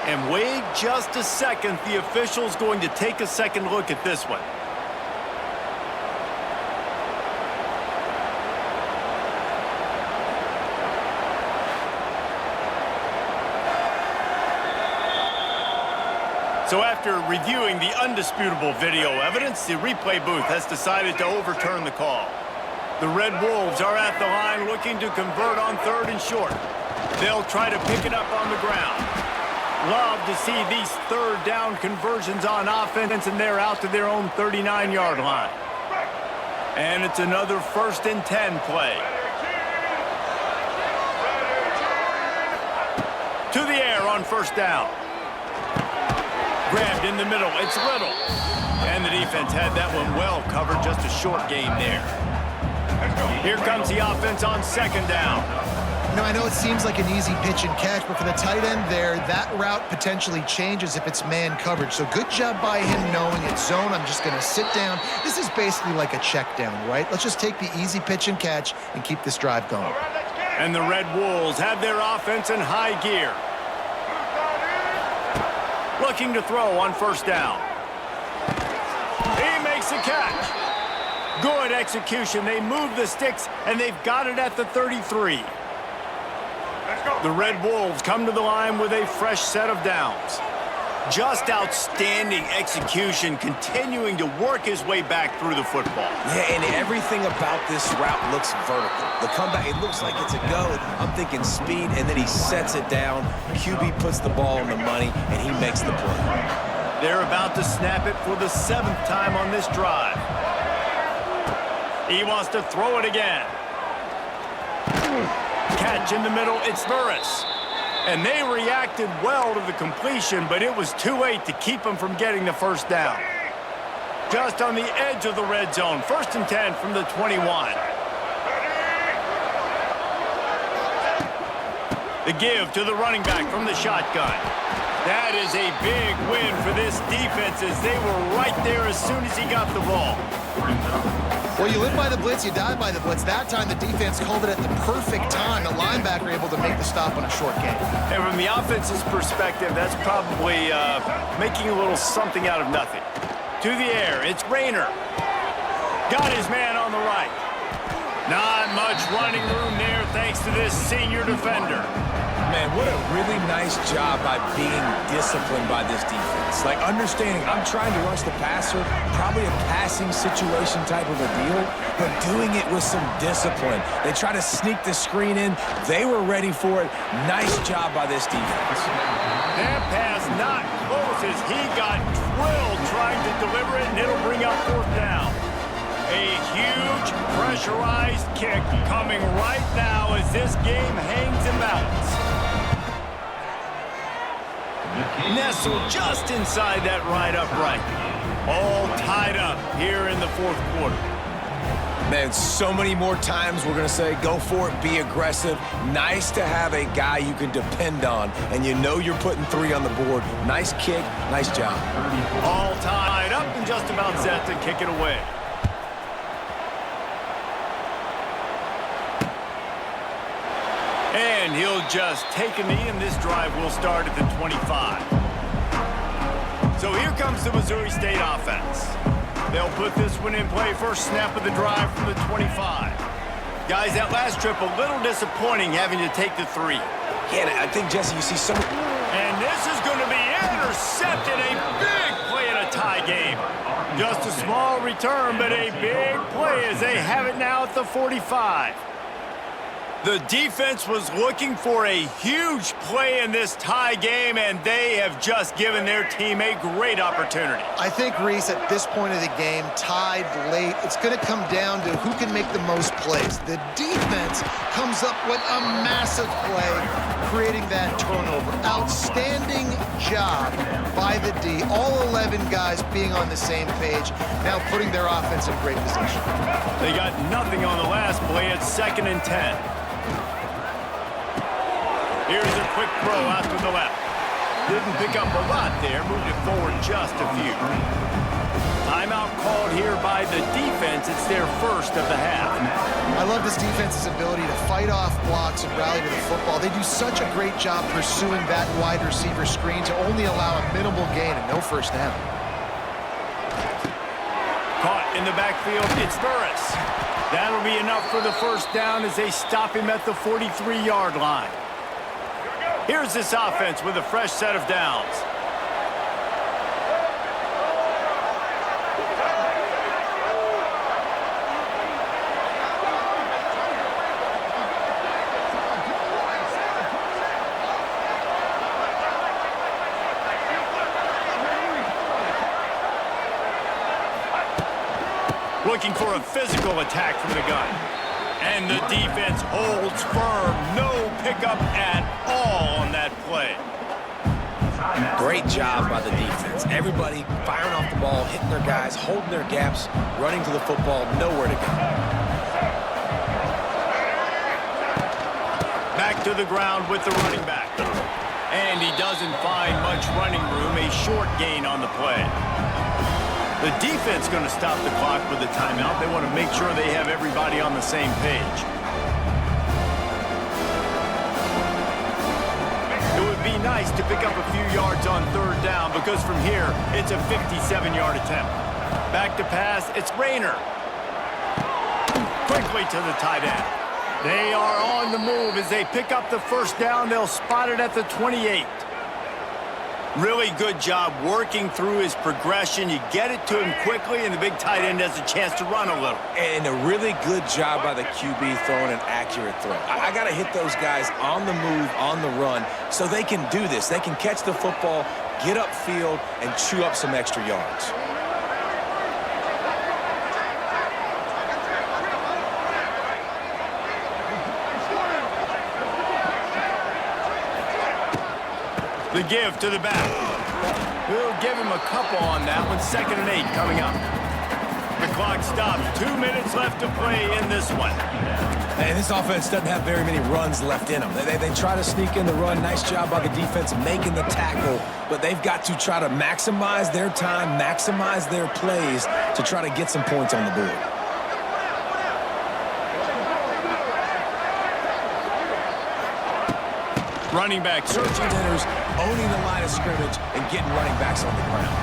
And wait just a second. The official's going to take a second look at this one. So after reviewing the undisputable video evidence, the replay booth has decided to overturn the call. The Red Wolves are at the line looking to convert on 3rd and short. They'll try to pick it up on the ground. Love to see these 3rd down conversions on offense, and they're out to their own 39-yard line. And it's another 1st and 10 play. To the air on 1st down. Grabbed in the middle, it's Little. And the defense had that one well covered, just a short gain there. Here comes the offense on 2nd down. You know, I know it seems like an easy pitch and catch, but for the tight end there, that route potentially changes if it's man coverage. So good job by him knowing it's zone. I'm just going to sit down. This is basically like a check down, right? Let's just take the easy pitch and catch and keep this drive going. And the Red Wolves have their offense in high gear. Looking to throw on 1st down. He makes the catch. Good execution. They move the sticks, and they've got it at the 33. The Red Wolves come to the line with a fresh set of downs. Just outstanding execution, continuing to work his way back through the football. Yeah, and everything about this route looks vertical. The comeback, it looks like it's a go. I'm thinking speed, and then he sets it down. QB puts the ball on the money, and he makes the play. They're about to snap it for the 7th time on this drive. He wants to throw it again. Catch in the middle, it's Burris. And they reacted well to the completion, but it was too late to keep them from getting the first down. Just on the edge of the red zone, 1st and 10 from the 21. The give to the running back from the shotgun. That is a big win for this defense as they were right there as soon as he got the ball. Well, you live by the blitz, you die by the blitz. That time, the defense called it at the perfect time. The linebacker able to make the stop on a short gain. And from the offense's perspective, that's probably making a little something out of nothing. To the air, it's Rayner. Got his man on the right. Not much running room there thanks to this senior defender. Man, what a really nice job by being disciplined by this defense. Like, understanding I'm trying to rush the passer, probably a passing situation type of a deal, but doing it with some discipline. They try to sneak the screen in. They were ready for it. Nice job by this defense. That pass not close as he got drilled trying to deliver it, and it'll bring up 4th down. A huge pressurized kick coming right now as this game hangs in balance. Nestled just inside that right upright. All tied up here in the 4th quarter. Man, so many more times we're going to say, go for it, be aggressive. Nice to have a guy you can depend on, and you know you're putting 3 on the board. Nice kick, nice job. All tied up and just about set to kick it away. And he'll just take a knee, and this drive will start at the 25. So here comes the Missouri State offense. They'll put this one in play, first snap of the drive from the 25. Guys, that last trip a little disappointing having to take the 3. Yeah, I think, Jesse, you see some... And this is going to be intercepted. A big play in a tie game. Just a small return, but a big play as they have it now at the 45. The defense was looking for a huge play in this tie game, and they have just given their team a great opportunity. I think, Reese, at this point of the game, tied late, it's going to come down to who can make the most plays. The defense comes up with a massive play, creating that turnover. Outstanding job by the D. All 11 guys being on the same page, now putting their offense in great position. They got nothing on the last play. It's 2nd and 10. Here's a quick throw out to the left. Didn't pick up a lot there, moved it forward just a few. Timeout called here by the defense. It's their first of the half. I love this defense's ability to fight off blocks and rally to the football. They do such a great job pursuing that wide receiver screen to only allow a minimal gain and no first down. Caught in the backfield, it's Burris. That'll be enough for the first down as they stop him at the 43-yard line. Here's this offense with a fresh set of downs. Looking for a physical attack from the gun. And the defense holds firm. No pickup at all on that play. Great job by the defense. Everybody firing off the ball, hitting their guys, holding their gaps, running to the football, nowhere to go. Back to the ground with the running back. And he doesn't find much running room. A short gain on the play. The defense going to stop the clock with a timeout. They want to make sure they have everybody on the same page. It would be nice to pick up a few yards on 3rd down because from here, it's a 57-yard attempt. Back to pass, it's Rayner. Quickly to the tight end. They are on the move as they pick up the first down. They'll spot it at the 28. Really good job working through his progression. You get it to him quickly, and the big tight end has a chance to run a little. And a really good job by the QB throwing an accurate throw. I got to hit those guys on the move, on the run, so they can do this. They can catch the football, get upfield, and chew up some extra yards. The give to the back. We'll give him a couple on that one. 2nd and 8 coming up. The clock stops. 2 minutes left to play in this one. And this offense doesn't have very many runs left in them. They try to sneak in the run. Nice job by the defense making the tackle. But they've got to try to maximize their time, maximize their plays to try to get some points on the board. Running back searching Winners owning the line of scrimmage and getting running backs on the ground.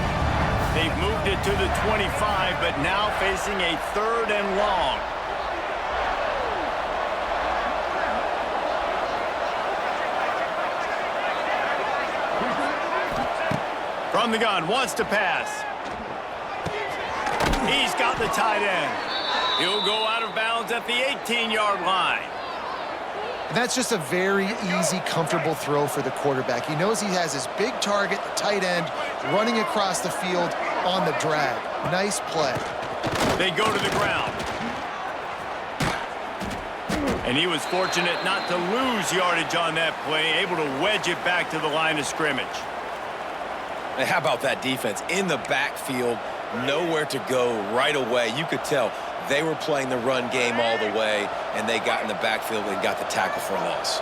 They've moved it to the 25, but now facing a 3rd and long. From the gun, wants to pass. He's got the tight end. He'll go out of bounds at the 18-yard line. And that's just a very easy, comfortable throw for the quarterback. He knows he has his big target, the tight end, running across the field on the drag. Nice play. They go to the ground. And he was fortunate not to lose yardage on that play, able to wedge it back to the line of scrimmage. And how about that defense? In the backfield, nowhere to go right away. You could tell they were playing the run game all the way, and they got in the backfield and got the tackle for a loss.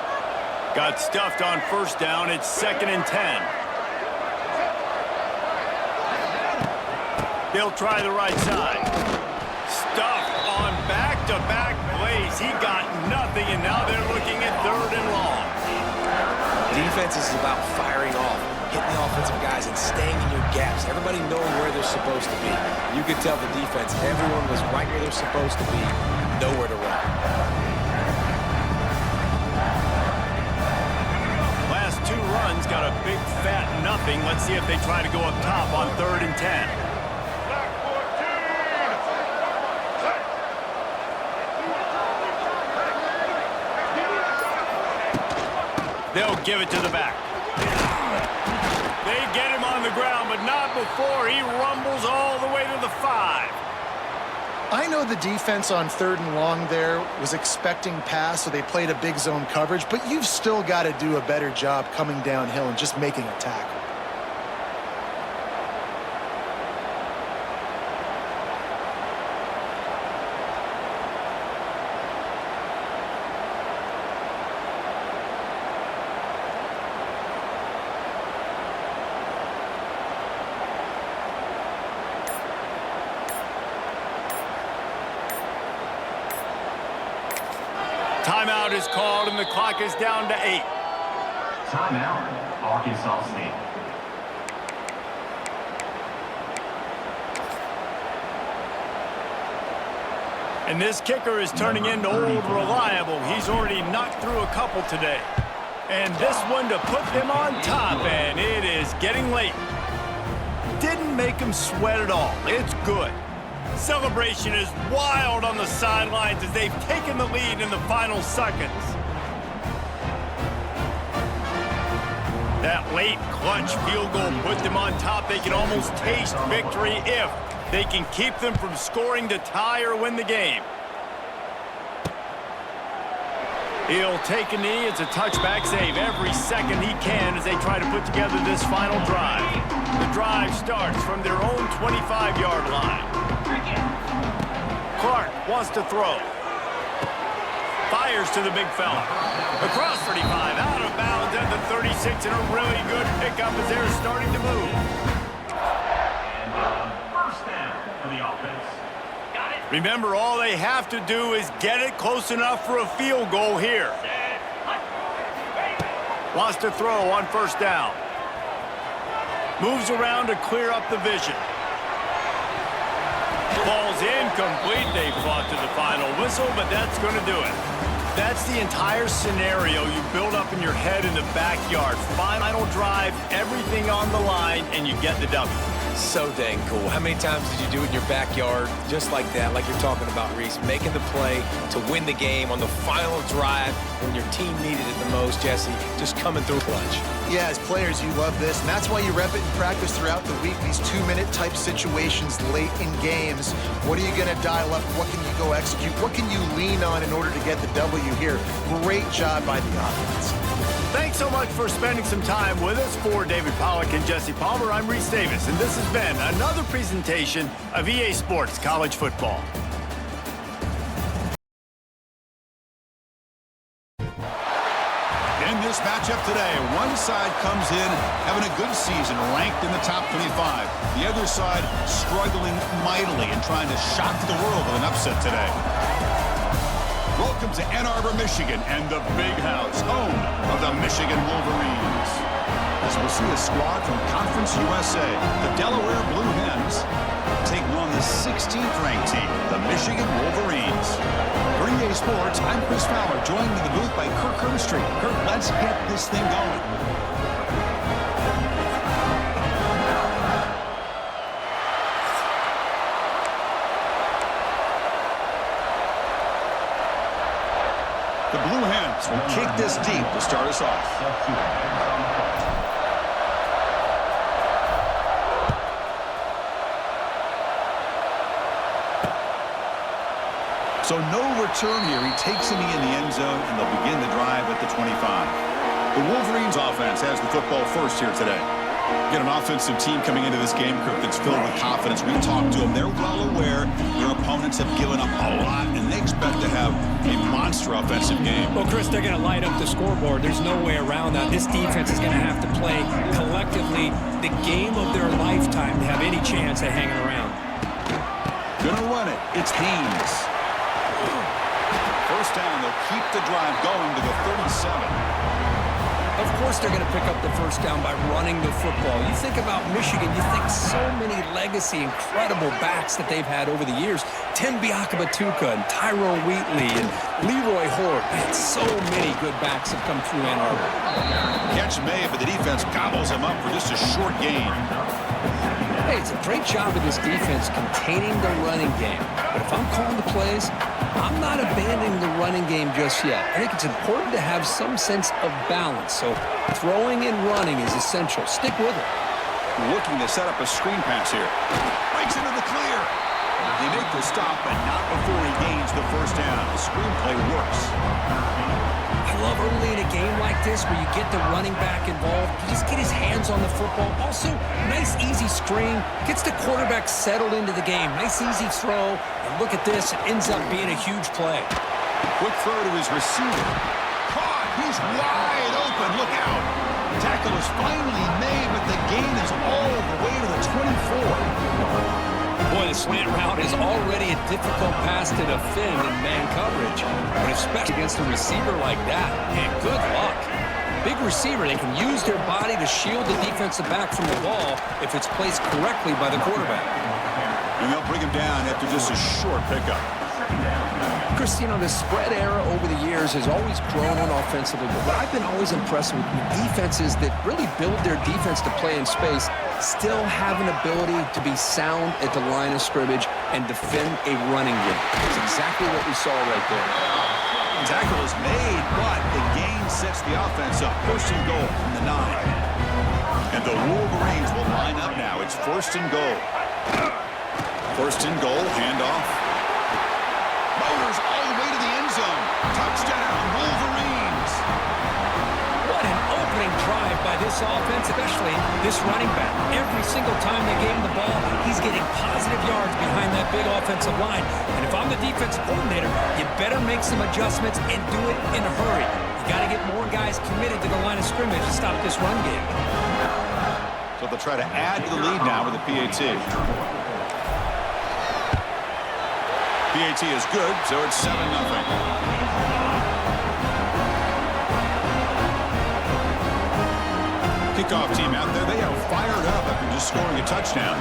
Got stuffed on 1st down. It's 2nd and 10. They'll try the right side. Stuffed on back-to-back plays. He got nothing, and now they're looking at 3rd and long. Defense is about firing off, hitting the offensive guys and staying in your gaps. Everybody knowing where they're supposed to be. You could tell the defense, everyone was right where they're supposed to be, nowhere to run. Last 2 runs got a big fat nothing. Let's see if they try to go up top on 3rd and 10. They'll give it to the back. They get him on the ground, but not before he rumbles all the way to the 5. I know the defense on 3rd and long there was expecting pass, so they played a big zone coverage, but you've still got to do a better job coming downhill and just making a tackle. Timeout is called, and the clock is down to 8. Timeout, Arkansas State. And this kicker is turning into old reliable. He's already knocked through a couple today. And this one to put them on top, and it is getting late. Didn't make him sweat at all. It's good. Celebration is wild on the sidelines as they've taken the lead in the final seconds. That late clutch field goal put them on top. They can almost taste victory if they can keep them from scoring to tie or win the game. He'll take a knee. It's a touchback save every second he can as they try to put together this final drive. The drive starts from their own 25-yard line. Clark wants to throw. Fires to the big fella. Across 35, out of bounds at the 36, and a really good pickup as they're starting to move. And 1st down for the offense. Got it. Remember, all they have to do is get it close enough for a field goal here. Wants to throw on 1st down. Moves around to clear up the vision. Ball's incomplete. They fought to the final whistle, but that's going to do it. That's the entire scenario you build up in your head in the backyard. Final drive, everything on the line, and you get the W. So dang cool. How many times did you do it in your backyard just like that, like you're talking about, Reese, making the play to win the game on the final drive when your team needed it the most, Jesse, just coming through clutch. Yeah, as players, you love this, and that's why you rep it in practice throughout the week, these 2-minute type situations late in games. What are you going to dial up? What can you go execute? What can you lean on in order to get the W here? Great job by the offense. Thanks so much for spending some time with us. For David Pollack and Jesse Palmer, I'm Reese Davis, and this has been another presentation of EA Sports College Football. In this matchup today, one side comes in having a good season, ranked in the top 25. The other side struggling mightily and trying to shock the world with an upset today. Welcome to Ann Arbor, Michigan, and the Big House, home of the Michigan Wolverines. As we'll see a squad from Conference USA, the Delaware Blue Hens, taking on the 16th-ranked team, the Michigan Wolverines. For EA Sports, I'm Chris Fowler, joined in the booth by Kirk Herbstreit. Kirk, let's get this thing going. The Blue Hens will kick this deep to start us off. So no return here. He takes it in the end zone, and they'll begin the drive at the 25. The Wolverines offense has the football first here today. Get an offensive team coming into this game, Kirk, that's filled with confidence. We talked to them. They're well aware their opponents have given up a lot, and they expect to have a monster offensive game. Well, Chris, they're going to light up the scoreboard. There's no way around that. This defense is going to have to play collectively the game of their lifetime to have any chance at hanging around. Gonna run it. It's Haynes. First down, they'll keep the drive going to the 37. Of course they're going to pick up the first down by running the football. You think about Michigan, you think so many legacy, incredible backs that they've had over the years. Tim Biakabatuka and Tyrone Wheatley and Leroy Hort. Man, so many good backs have come through Ann Arbor. Catch made, but the defense gobbles him up for just a short gain. Hey, it's a great job of this defense containing the running game. But if I'm calling the plays, I'm not abandoning the running game just yet. I think it's important to have some sense of balance. So throwing and running is essential. Stick with it. Looking to set up a screen pass here. Breaks into the clear. They make the stop, but not before he gains the first down. The screenplay works. I love early in a game like this where you get the running back involved. You just get his hands on the football. Also, nice, easy screen. Gets the quarterback settled into the game. Nice, easy throw. And look at this. It ends up being a huge play. Quick throw to his receiver. Caught. He's wide open. Look out. Tackle is finally made, but the gain is all the way to the 24. Boy, the slant route is already a difficult pass to defend in man coverage, but especially against a receiver like that, man, good luck. Big receiver, they can use their body to shield the defensive back from the ball if it's placed correctly by the quarterback. And they'll bring him down after just a short pickup. Chris, you know, the spread era over the years has always grown on offensively, but I've been always impressed with defenses that really build their defense to play in space, still have an ability to be sound at the line of scrimmage and defend a running game. That's exactly what we saw right there. Tackle is made, but the gain sets the offense up. First and goal from the 9. And the Wolverines will line up now. It's first and goal. First and goal, handoff. Motors all the way to the end zone. Touchdown, Wolverines. What an opening drive by this offense, especially this running back. Every single time they gave him the ball, he's getting positive yards behind that big offensive line. And if I'm the defensive coordinator, you better make some adjustments and do it in a hurry. You got to get more guys committed to the line of scrimmage to stop this run game. So they'll try to add to the lead now with the PAT. PAT is good, so it's 7-0. Kickoff team out there, they are fired up after just scoring a touchdown.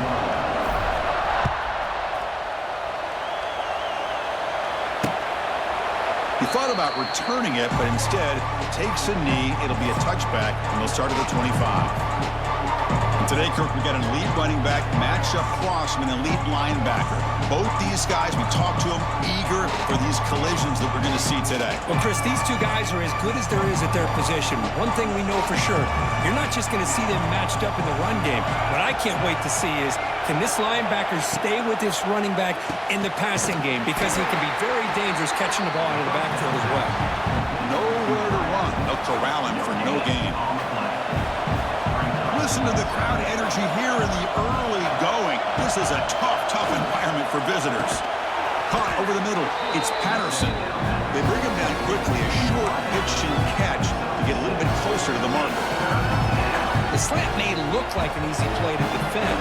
He thought about returning it, but instead takes a knee. It'll be a touchback, and they'll start at the 25. And today, Kirk, we got an elite running back match up across from an elite linebacker. Both these guys, we talked to them, eager for these collisions that we're going to see today. Well, Chris, these two guys are as good as there is at their position. One thing we know for sure, you're not just going to see them matched up in the run game. What I can't wait to see is, can this linebacker stay with this running back in the passing game? Because he can be very dangerous catching the ball out of the backfield as well. Nowhere to run. They'll corral him for no gain. Listen to the crowd energy here in the early going. This is a tough environment for visitors. Caught over the middle. It's Patterson. They bring him down quickly. A short pitch and catch to get a little bit closer to the marker. The slant may look like an easy play to defend,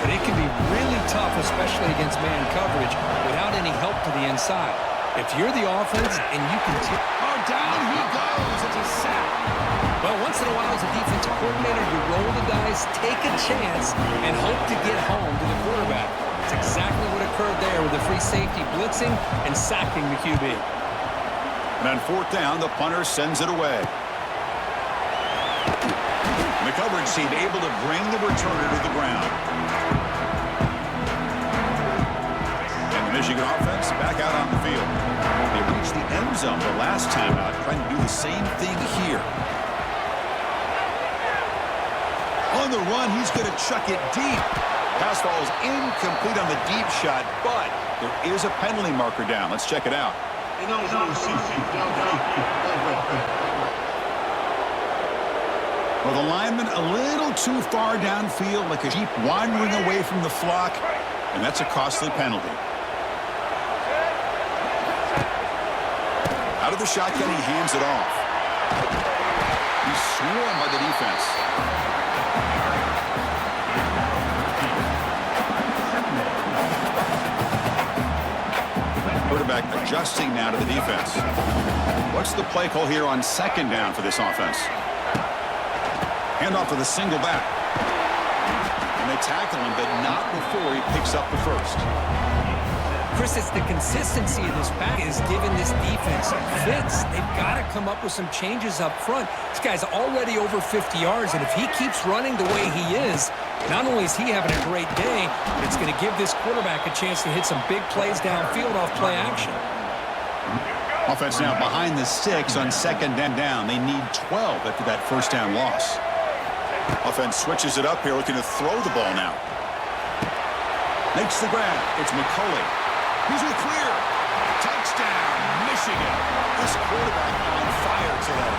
but it can be really tough, especially against man coverage, without any help to the inside. If you're the offense and you can... Oh, down he goes. It's a sack. Well, once in a while, as a defensive coordinator, you roll the dice, take a chance, and hope to get home to the quarterback. It's exactly what occurred there with the free safety blitzing and sacking the QB. And on fourth down, the punter sends it away. And the coverage team able to bring the returner to the ground. And the Michigan offense back out on the field. They reached the end zone the last time out, trying to do the same thing here. On the run, he's going to chuck it deep. Pass ball is incomplete on the deep shot, but there is a penalty marker down. Let's check it out. Well, the lineman a little too far downfield, like a sheep wandering away from the flock, and that's a costly penalty. Out of the shotgun, he hands it off. He's swarmed by the defense. Quarterback adjusting now to the defense. What's the play call here on second down for this offense? Handoff to the single back. And they tackle him, but not before he picks up the first. Chris, it's the consistency of this back is giving this defense fits. They've got to come up with some changes up front. This guy's already over 50 yards, and if he keeps running the way he is, not only is he having a great day, but it's going to give this quarterback a chance to hit some big plays downfield off play action. Offense now behind the 6 on second down. They need 12 after that first down loss. Offense switches it up here, looking to throw the ball now. Makes the grab. It's McCulley. He's with clear. Touchdown, Michigan. This quarterback on fire today.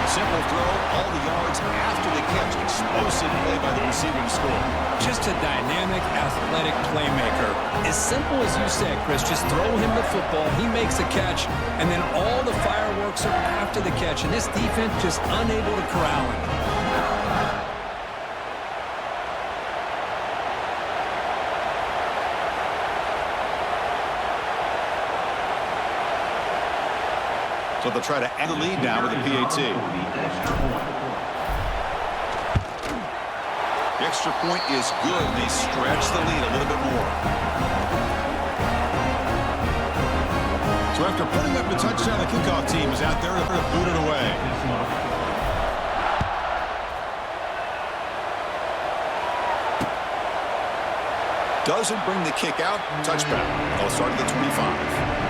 Simple throw, all the yards after the catch. Explosive play by the receiving score. Just a dynamic, athletic playmaker. As simple as you said, Chris, just throw him the football, he makes a catch, and then all the fireworks are after the catch, and this defense just unable to corral him. So they'll try to add the lead now with the PAT. The extra point is good. They stretch the lead a little bit more. So after putting up the touchdown, the kickoff team is out there to boot it away. Doesn't bring the kick out. Touchback. They'll start at the 25.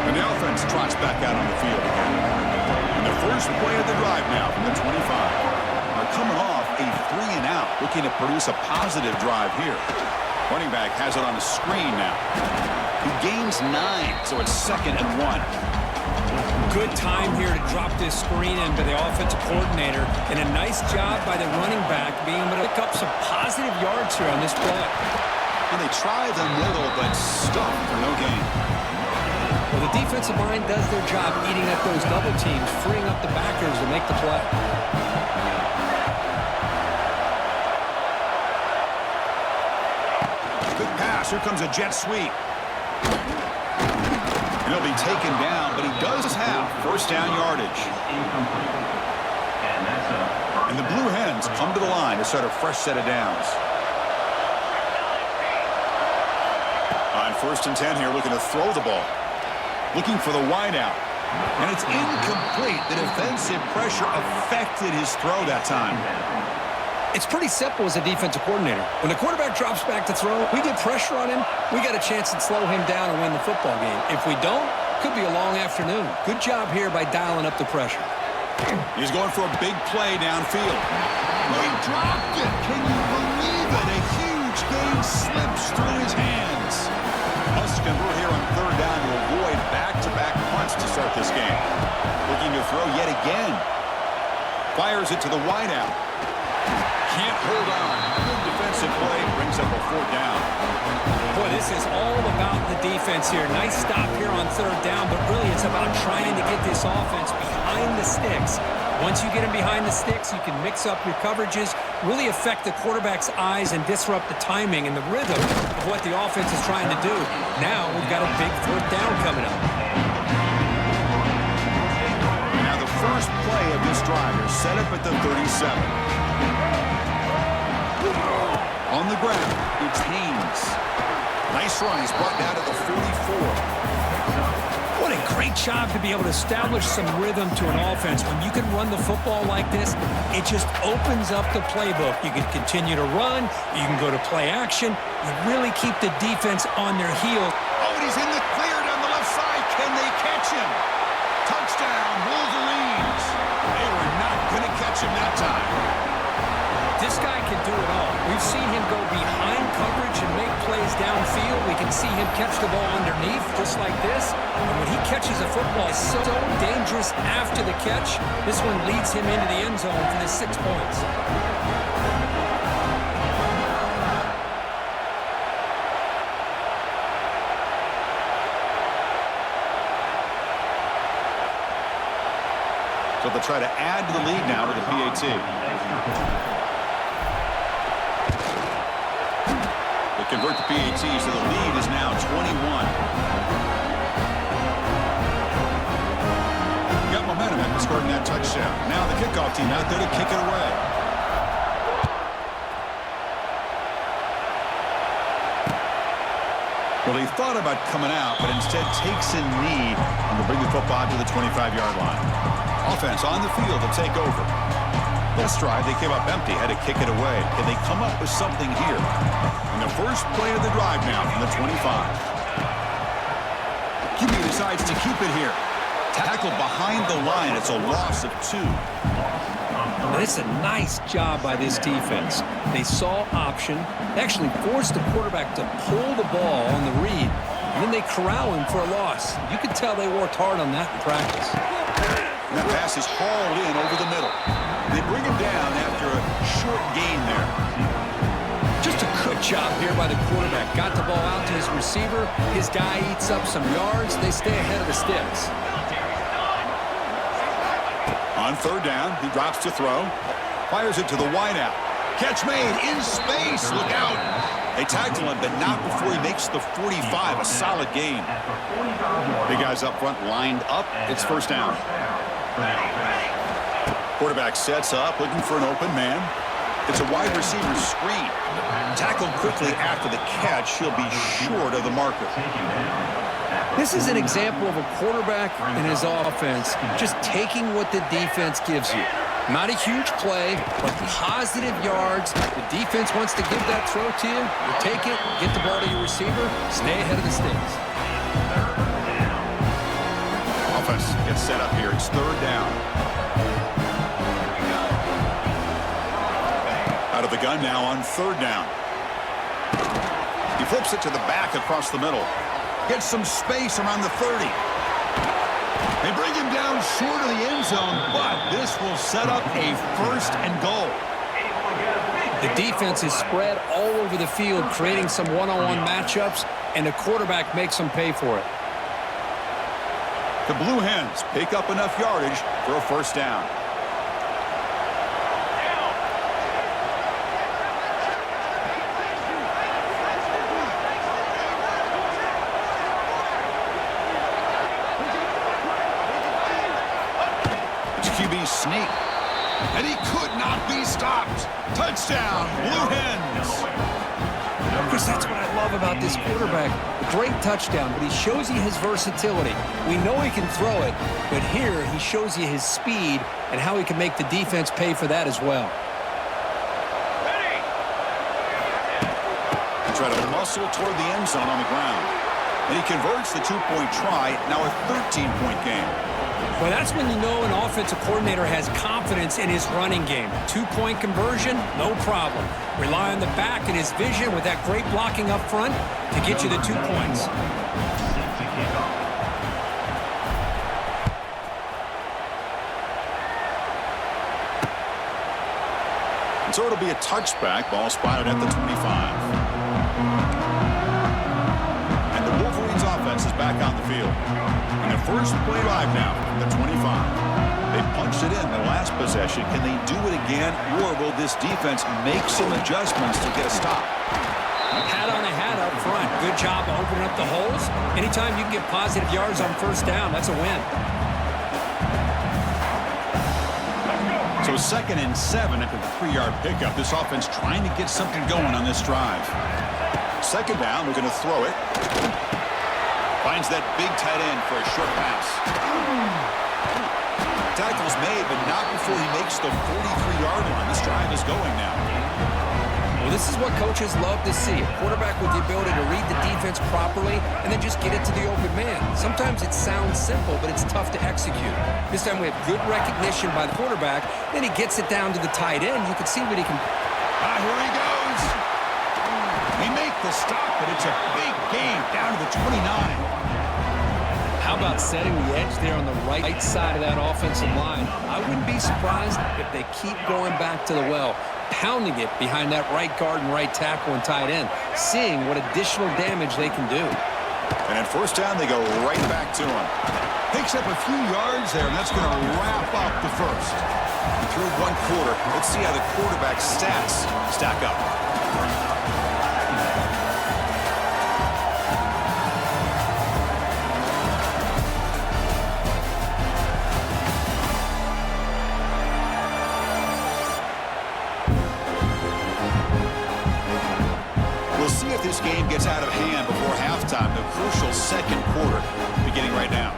And the offense trots back out on the field again. And the first play of the drive now from the 25. They're coming off a 3-and-out, looking to produce a positive drive here. Running back has it on the screen now. He gains 9, so it's 2nd and 1. Good time here to drop this screen in by the offensive coordinator, and a nice job by the running back being able to pick up some positive yards here on this play. And they try the middle, but stuck for no gain. Well, the defensive line does their job eating up those double teams, freeing up the backers to make the play. Good pass. Here comes a jet sweep. And he'll be taken down, but he does have first down yardage. And the Blue Hens come to the line to start a fresh set of downs. On 1st and 10 here, looking to throw the ball. looking for the wideout. And it's incomplete. The defensive pressure affected his throw that time. It's pretty simple as a defensive coordinator. When the quarterback drops back to throw, we get pressure on him, we got a chance to slow him down and win the football game. If we don't, could be a long afternoon. Good job here by dialing up the pressure. He's going for a big play downfield. He dropped it. Can you believe it? A huge gain slips through his hands. Must convert here on third down to avoid back-to-back punts to start this game. Looking to throw yet again. Fires it to the wideout. Can't hold on. Good defensive play. Brings up a fourth down. Boy, this is all about the defense here. Nice stop here on third down, but really it's about trying to get this offense behind the sticks. Once you get him behind the sticks, you can mix up your coverages, really affect the quarterback's eyes and disrupt the timing and the rhythm of what the offense is trying to do. Now we've got a big fourth down coming up. Now the first play of this drive is set up at the 37. On the ground, it's Haynes. Nice run. He's brought down to the 44. What a great job to be able to establish some rhythm to an offense. When you can run the football like this, it just opens up the playbook. You can continue to run. You can go to play action. You really keep the defense on their heels. Oh, and he's in the clear down the left side. Can they catch him? Touchdown, Wolverines. They were not going to catch him that time. This guy can do it all. We've seen him go behind coverage and make plays downfield. We can see him catch the ball underneath just like this. And when he catches a football, it's so dangerous after the catch. This one leads him into the end zone for the 6 points. So they'll try to add to the lead now to the PAT. Convert the PAT, so the lead is now 21. Got momentum after scoring that touchdown. Now the kickoff team out there to kick it away. Well, he thought about coming out, but instead takes a knee and will bring the football to the 25-yard line. Offense on the field to take over. Last drive, they came up empty, had to kick it away. Can they come up with something here? And the first play of the drive now from the 25. QB decides to keep it here. Tackled behind the line. It's a loss of 2. It's a nice job by this defense. They saw option, actually forced the quarterback to pull the ball on the read, and then they corral him for a loss. You could tell they worked hard on that in practice. And that pass is hauled in over the middle. They bring him down after a short gain there. Just a good job here by the quarterback. Got the ball out to his receiver. His guy eats up some yards. They stay ahead of the sticks. On third down, he drops to throw. Fires it to the wideout. Catch made in space. Look out. They tackle him, but not before he makes the 45. A solid gain. Big guys up front lined up. It's first down. Quarterback sets up, looking for an open man. It's a wide receiver screen. Tackled quickly after the catch. He'll be short of the marker. This is an example of a quarterback and his offense just taking what the defense gives you. Not a huge play, but positive yards. The defense wants to give that throw to you. You take it, get the ball to your receiver, stay ahead of the sticks. Offense gets set up here. It's third down. Out of the gun now on third down. He flips it to the back across the middle. Gets some space around the 30. They bring him down short of the end zone, but this will set up a first and goal. The defense is spread all over the field, creating some one-on-one matchups, and the quarterback makes them pay for it. The Blue Hens pick up enough yardage for a first down. QB sneak, and he could not be stopped. Touchdown, Blue Hens. Chris, that's what I love about this quarterback. A great touchdown, but he shows you his versatility. We know he can throw it, but here he shows you his speed and how he can make the defense pay for that as well. Try to muscle toward the end zone on the ground. And he converts the two-point try, now a 13-point game. Well, that's when you know an offensive coordinator has confidence in his running game. Two-point conversion, no problem. Rely on the back and his vision with that great blocking up front to get you the 2 points. And so it'll be a touchback. Ball spotted at the 25. And the Wolverines offense is back on the field. And the first play live now, the 25. They punched it in the last possession. Can they do it again, or will this defense make some adjustments to get a stop? Hat on a hat up front. Good job opening up the holes. Anytime you can get positive yards on first down, that's a win. So 2nd and 7 after the 3-yard pickup. This offense trying to get something going on this drive. 2nd down, we're going to throw it. Finds that big tight end for a short pass. Tackle's made, but not before he makes the 43-yard line. This drive is going now. Well, this is what coaches love to see. A quarterback with the ability to read the defense properly and then just get it to the open man. Sometimes it sounds simple, but it's tough to execute. This time we have good recognition by the quarterback. Then he gets it down to the tight end. You can see what he can... Here he goes. They make the stop, but it's a big gain down to the 29. How about setting the edge there on the right side of that offensive line? I wouldn't be surprised if they keep going back to the well, pounding it behind that right guard and right tackle and tight end, seeing what additional damage they can do. And at first down, they go right back to him. Picks up a few yards there, and that's going to wrap up the first. Through one quarter, let's see how the quarterback's stats stack up. This game gets out of hand before halftime. The crucial 2nd quarter beginning right now.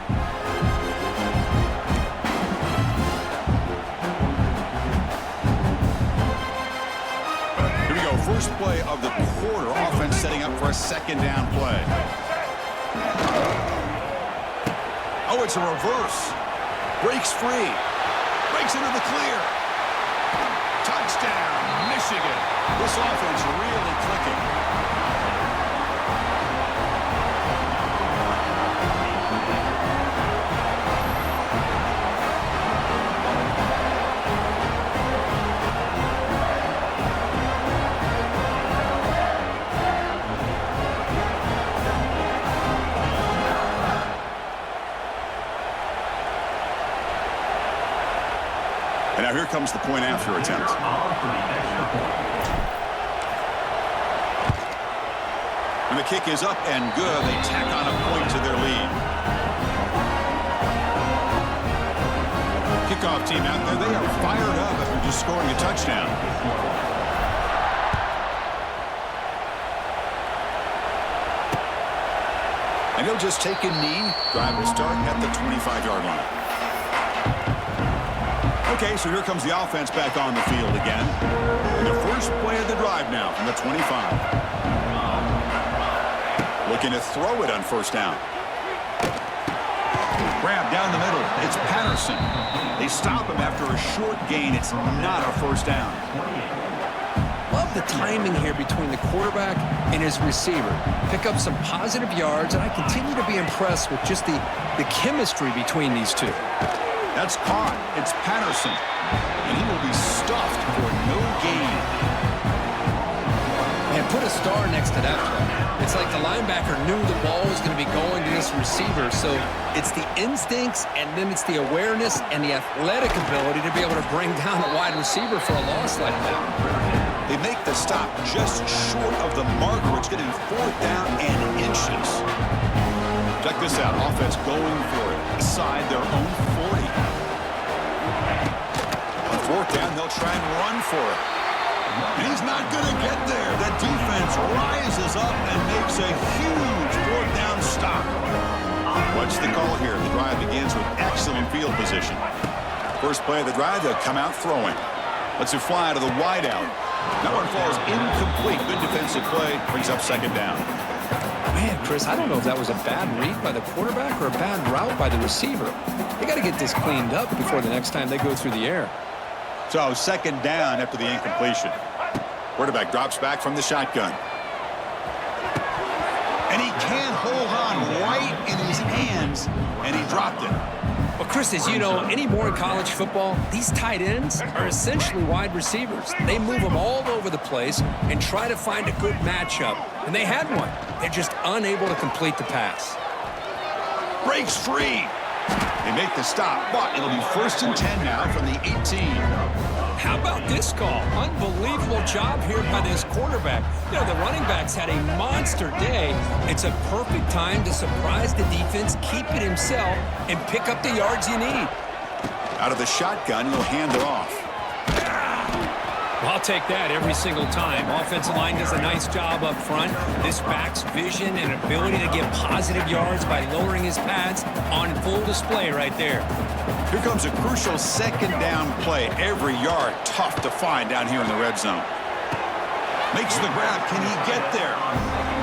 Here we go. First play of the quarter. Offense setting up for a 2nd down play. Oh, it's a reverse. Breaks free. Breaks into the clear. Touchdown, Michigan. This offense really clicking. And now here comes the point after attempt. And the kick is up and good. They tack on a point to their lead. Kickoff team out there, they are fired up after just scoring a touchdown. And he'll just take a knee. Drive will start at the 25-yard line. Okay, so here comes the offense back on the field again. And the first play of the drive now from the 25. Looking to throw it on first down. Grab down the middle. It's Patterson. They stop him after a short gain. It's not a first down. Love the timing here between the quarterback and his receiver. Pick up some positive yards, and I continue to be impressed with just the chemistry between these two. That's caught. It's Patterson. And he will be stuffed for no gain. And put a star next to that play. It's like the linebacker knew the ball was going to be going to this receiver. So it's the instincts, and then it's the awareness and the athletic ability to be able to bring down a wide receiver for a loss like that. They make the stop just short of the marker. It's getting 4th down and inches. Check this out. Offense going for it inside their own 40. On 4th down, they'll try and run for it. And he's not going to get there. That defense rises pulls up and makes a huge fourth down stop. What's the call here? The drive begins with excellent field position. First play of the drive, they'll come out throwing. Lets it fly to the wide out. That one falls incomplete. Good defensive play. Brings up second down. Man, Chris, I don't know if that was a bad read by the quarterback or a bad route by the receiver. They got to get this cleaned up before the next time they go through the air. So second down after the incompletion. Quarterback drops back from the shotgun. And he can't hold on right in his hands, and he dropped it. Well, Chris, as you know, anymore in college football, these tight ends are essentially wide receivers. They move them all over the place and try to find a good matchup. And they had one. They're just unable to complete the pass. Breaks free. They make the stop, but it'll be 1st and 10 now from the 18. How about this call? Unbelievable job here by this quarterback. You know, the running backs had a monster day. It's a perfect time to surprise the defense, keep it himself, and pick up the yards you need. Out of the shotgun, he'll hand it off. I'll take that every single time. Offensive line does a nice job up front. This back's vision and ability to get positive yards by lowering his pads on full display right there. Here comes a crucial second down play. Every yard tough to find down here in the red zone. Makes the grab. Can he get there?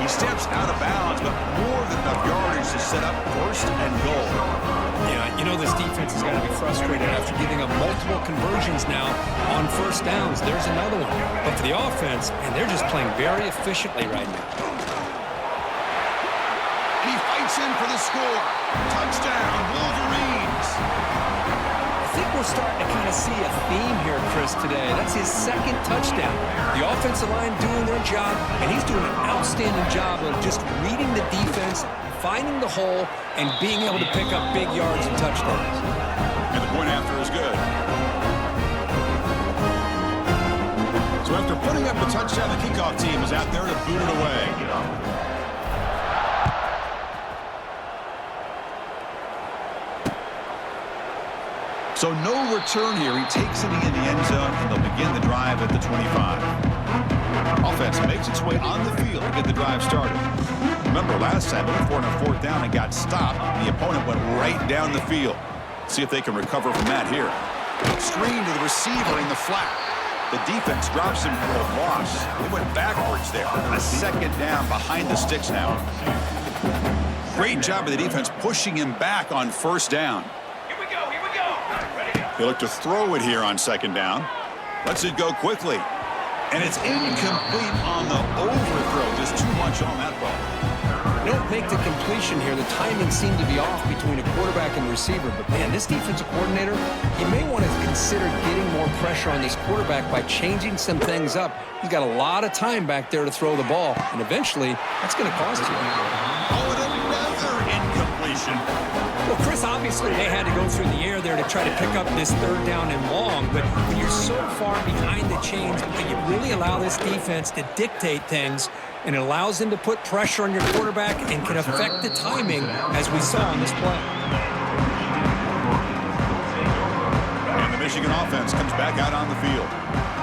He steps out of bounds, but more than enough yardage to set up 1st and goal. Yeah, you know this defense has got to be frustrated after giving up multiple conversions now on 1st downs. There's another one. But for the offense, and they're just playing very efficiently right now. He fights in for the score. Touchdown, Wolverines. I think we're starting to kind of see a theme here, Chris, today. That's his 2nd touchdown. The offensive line doing their job, and he's doing an outstanding job of just reading the defense, finding the hole, and being able to pick up big yards and touchdowns. And the point after is good. So after putting up the touchdown, the kickoff team is out there to boot it away. So no return here. He takes it in the end zone, and they'll begin the drive at the 25. Offense makes its way on the field to get the drive started. Remember, last time, looking for on a 4th down and got stopped. The opponent went right down the field. See if they can recover from that here. Screen to the receiver in the flat. The defense drops him for a loss. They went backwards there. A 2nd down behind the sticks now. Great job of the defense pushing him back on 1st down. They look to throw it here on 2nd down. Lets it go quickly. And it's incomplete on the overthrow. Just too much on that ball. Don't make the completion here. The timing seemed to be off between a quarterback and receiver. But, man, this defensive coordinator, he may want to consider getting more pressure on this quarterback by changing some things up. He's got a lot of time back there to throw the ball. And eventually, that's going to cost you. Oh, and another incompletion. Well, Chris, obviously they had to go through the air there to try to pick up this 3rd down and long, but when you're so far behind the chains, you really allow this defense to dictate things, and it allows them to put pressure on your quarterback and can affect the timing, as we saw on this play. And the Michigan offense comes back out on the field.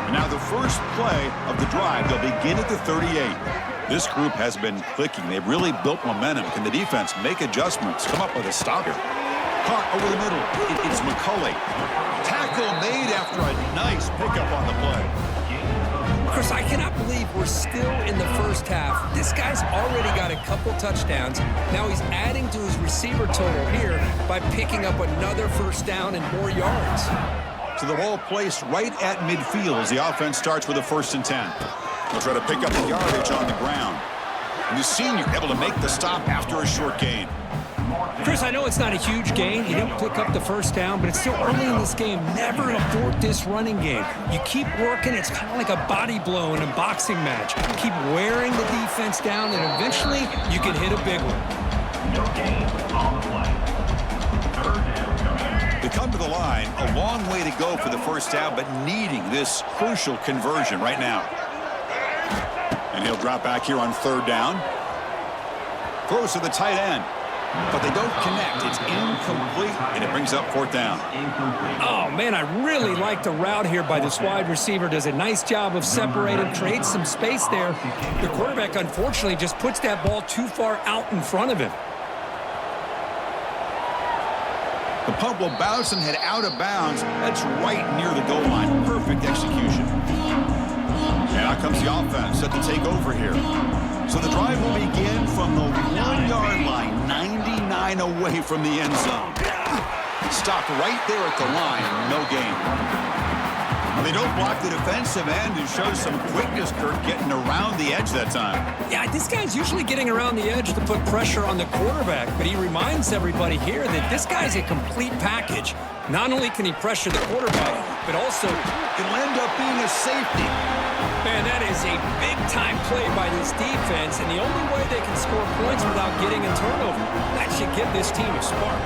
And now the first play of the drive, they'll begin at the 38. This group has been clicking. They've really built momentum. Can the defense make adjustments? Come up with a stop here. Caught over the middle. It's McCulley. Tackle made after a nice pickup on the play. Chris, I cannot believe we're still in the 1st half. This guy's already got a couple touchdowns. Now he's adding to his receiver total here by picking up another 1st down and more yards. So the ball placed right at midfield as the offense starts with a 1st and 10. They'll try to pick up the yardage on the ground. And the senior able to make the stop after a short gain. Chris, I know it's not a huge gain. You didn't pick up the 1st down, but it's still early in this game. Never abort this running game. You keep working. It's kind of like a body blow in a boxing match. Keep wearing the defense down, and eventually you can hit a big one. No gain on the play. 3rd down. They come to the line. A long way to go for the 1st down, but needing this crucial conversion right now. And he'll drop back here on 3rd down. Throws to the tight end. but they don't connect. It's incomplete, and it brings up 4th down. Oh, man, I really like the route here by this wide receiver. Does a nice job of separating, creates some space there. The quarterback, unfortunately, just puts that ball too far out in front of him. The punt will bounce and head out of bounds. That's right near the goal line. Perfect execution. And out comes the offense set to take over here. So the drive will begin from the 1-yard line, 99 away from the end zone. Stopped right there at the line, no gain. Well, they don't block the defensive end and show some quickness, Kirk, getting around the edge that time. Yeah, this guy's usually getting around the edge to put pressure on the quarterback, but he reminds everybody here that this guy's a complete package. Not only can he pressure the quarterback, but also it'll end up being a safety. Man, that is a big-time play by this defense, and the only way they can score points without getting a turnover. That should give this team a spark.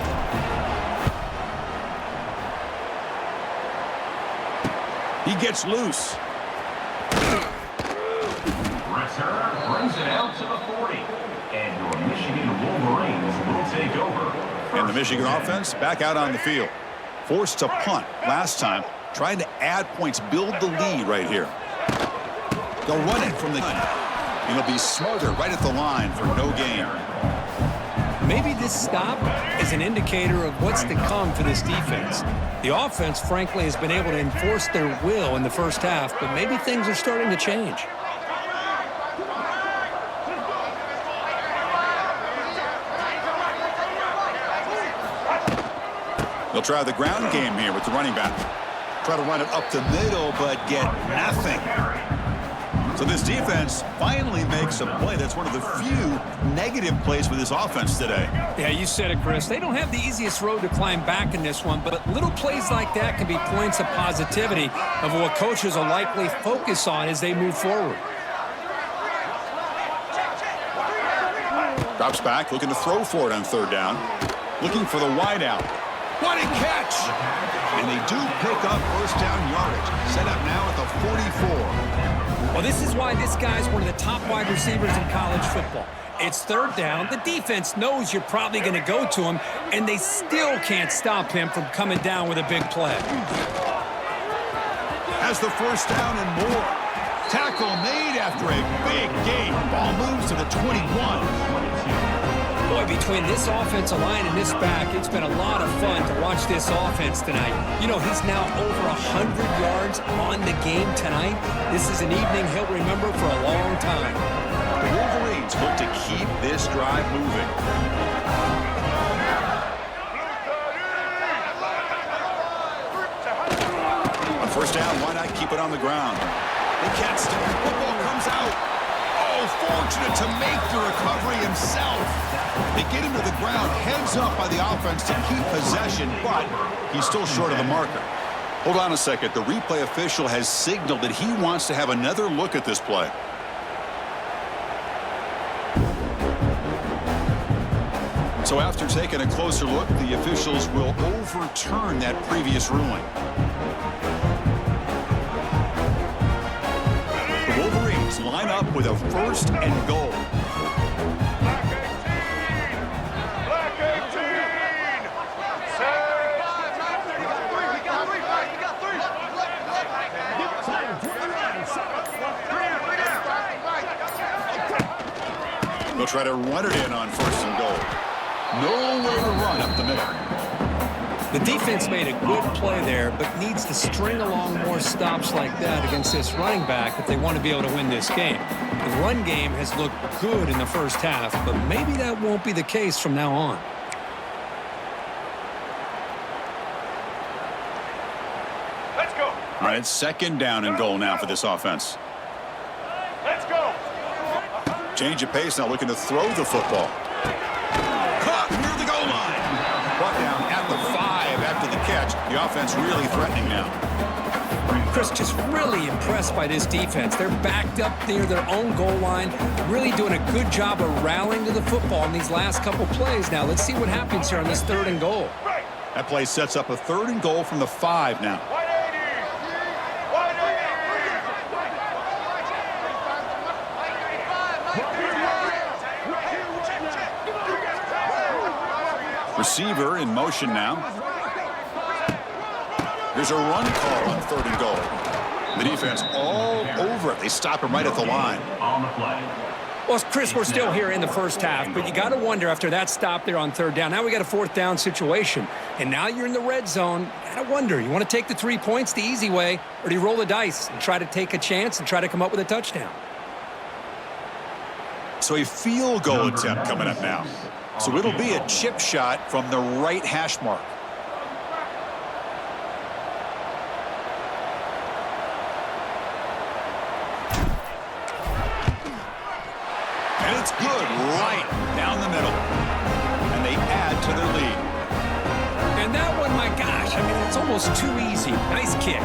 He gets loose. Return brings it out to the 40. And your Michigan Wolverines will take over. And the Michigan offense back out on the field. Forced to punt last time, trying to add points, build the lead right here. They'll run it from the gun. And it'll be Smothered right at the line for no gain. Maybe this stop is an indicator of what's to come for this defense. The offense, frankly, has been able to enforce their will in the first half, but maybe things are starting to change. They'll try the ground game here with the running back. Try to run it up the middle, but get nothing. So this defense finally makes a play. That's one of the few negative plays with this offense today. Yeah, you said it, Chris. They don't have the easiest road to climb back in this one, but little plays like that can be points of positivity of what coaches will likely focus on as they move forward. Drops back, looking to throw for it on 3rd down. Looking for the wide out. What a catch! And they do pick up 1st down yardage. Set up now at the 44. Well, this is why this guy's one of the top wide receivers in college football. It's 3rd down. The defense knows you're probably going to go to him, and they still can't stop him from coming down with a big play. Has the 1st down and more. Tackle made after a big gain. Ball moves to the 21. Boy, between this offensive line and this back, it's been a lot of fun to watch this offense tonight. You know, he's now over 100 yards on the game tonight. This is an evening he'll remember for a long time. The Wolverines look to keep this drive moving. On 1st down, why not keep it on the ground? They can't stop. Football comes out. Oh, fortunate to make the recovery himself. They get him to the ground, heads up by the offense to keep possession, but he's still short of the marker. Hold on a second. The replay official has signaled that he wants to have another look at this play. So after taking a closer look, the officials will overturn that previous ruling. The Wolverines line up with a 1st and goal. They'll try to run it in on 1st and goal. Nowhere to run up the middle. The defense made a good play there, but needs to string along more stops like that against this running back if they want to be able to win this game. The run game has looked good in the first half, but maybe that won't be the case from now on. Let's go. All right, it's 2nd down and goal now for this offense. Let's go. Change of pace now, looking to throw the football. Caught near the goal line. Brought down at the 5 after the catch. The offense really threatening now. Chris, just really impressed by this defense. They're backed up near their own goal line, really doing a good job of rallying to the football in these last couple plays. Now, let's see what happens here on this 3rd and goal. That play sets up a 3rd and goal from the 5 now. Receiver in motion now. Here's a run call on 3rd and goal. The defense all over it. They stop him right at the line. On the play. Well, Chris, we're still here in the first half, but you got to wonder after that stop there on 3rd down. Now we got a 4th down situation, and now you're in the red zone. Got to wonder, you want to take the 3 points the easy way, or do you roll the dice and try to take a chance and try to come up with a touchdown? So a field goal attempt coming up now. So it'll be a chip shot from the right hash mark. And it's good right down the middle. And they add to their lead. And that one, my gosh, I mean, it's almost too easy. Nice kick.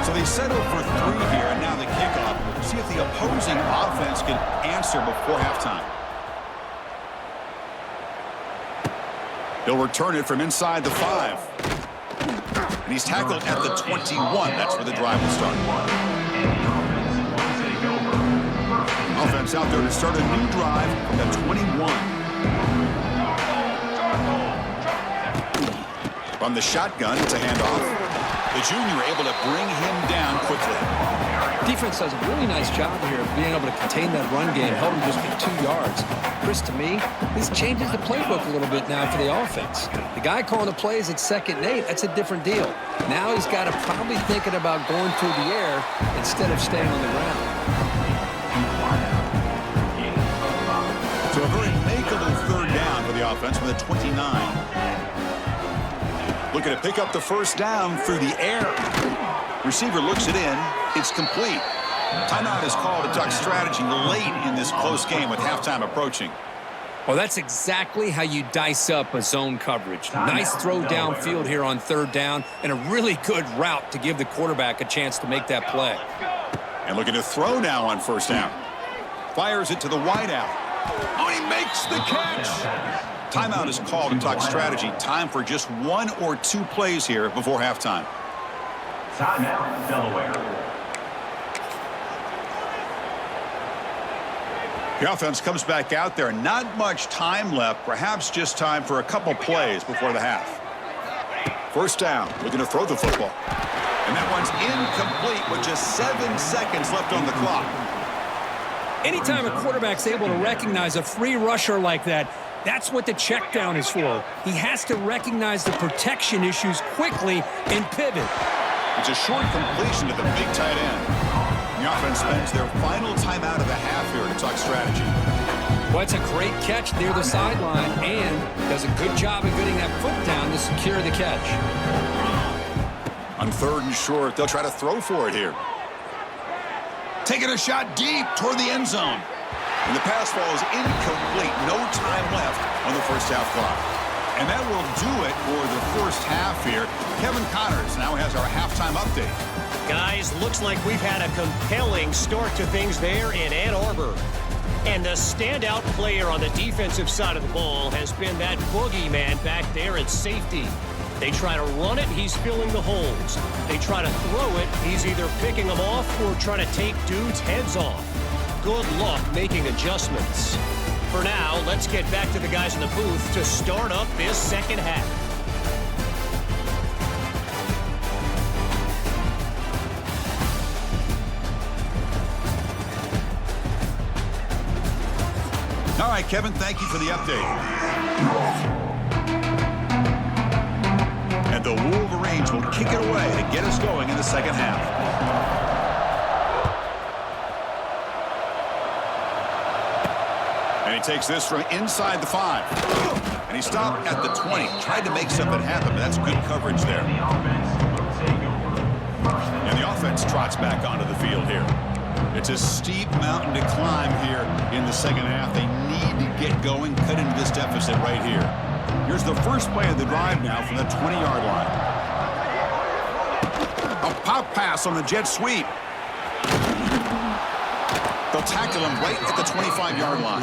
So they settle for 3 here, and now the kickoff. See if the opposing offense can answer before halftime. He'll return it from inside the 5. And he's tackled at the 21. That's where the drive will start. Offense out there to start a new drive from the 21. From the shotgun, it's a handoff. The junior able to bring him down quickly. Defense does a really nice job here of being able to contain that run game, held him just to 2 yards. Chris, to me, this changes the playbook a little bit now for the offense. The guy calling the plays at 2nd and 8, that's a different deal. Now he's got to probably thinking about going through the air instead of staying on the ground. So a very makeable 3rd down for the offense with a 29. Looking to pick up the 1st down through the air. Receiver looks it in. It's complete. Timeout is called to duck strategy late in this close game with halftime approaching. Well, that's exactly how you dice up a zone coverage. Nice throw downfield here on 3rd down and a really good route to give the quarterback a chance to make that play. And looking to throw now on 1st down. Fires it to the wideout. Oh, he makes the catch. Timeout is called to talk strategy. Time for just 1 or 2 plays here before halftime. Timeout, Delaware. The offense comes back out there. Not much time left. Perhaps just time for a couple plays before the half. 1st down. Looking to throw the football. And that one's incomplete with just 7 seconds left on the clock. Anytime a quarterback's able to recognize a free rusher like that, that's what the check down is for. He has to recognize the protection issues quickly and pivot. It's a short completion to the big tight end. The offense spends their final timeout of the half here to talk strategy. Well, it's a great catch near the sideline and does a good job of getting that foot down to secure the catch. On 3rd and short, they'll try to throw for it here. Taking a shot deep toward the end zone. And the pass falls incomplete. No time left on the 1st half clock. And that will do it for the 1st half here. Kevin Connors now has our halftime update. Guys, looks like we've had a compelling start to things there in Ann Arbor. And the standout player on the defensive side of the ball has been that boogeyman back there at safety. They try to run it, he's filling the holes. They try to throw it, he's either picking them off or trying to take dudes' heads off. Good luck making adjustments. For now, let's get back to the guys in the booth to start up this 2nd half. All right, Kevin, thank you for the update. And the Wolverines will kick it away to get us going in the 2nd half. And he takes this from inside the 5. And he stopped at the 20. Tried to make something happen, but that's good coverage there. And the offense trots back onto the field here. It's a steep mountain to climb here in the 2nd half. They need to get going, cut into this deficit right here. Here's the first play of the drive now from the 20-yard line. A pop pass on the jet sweep. They'll tackle him right at the 25-yard line.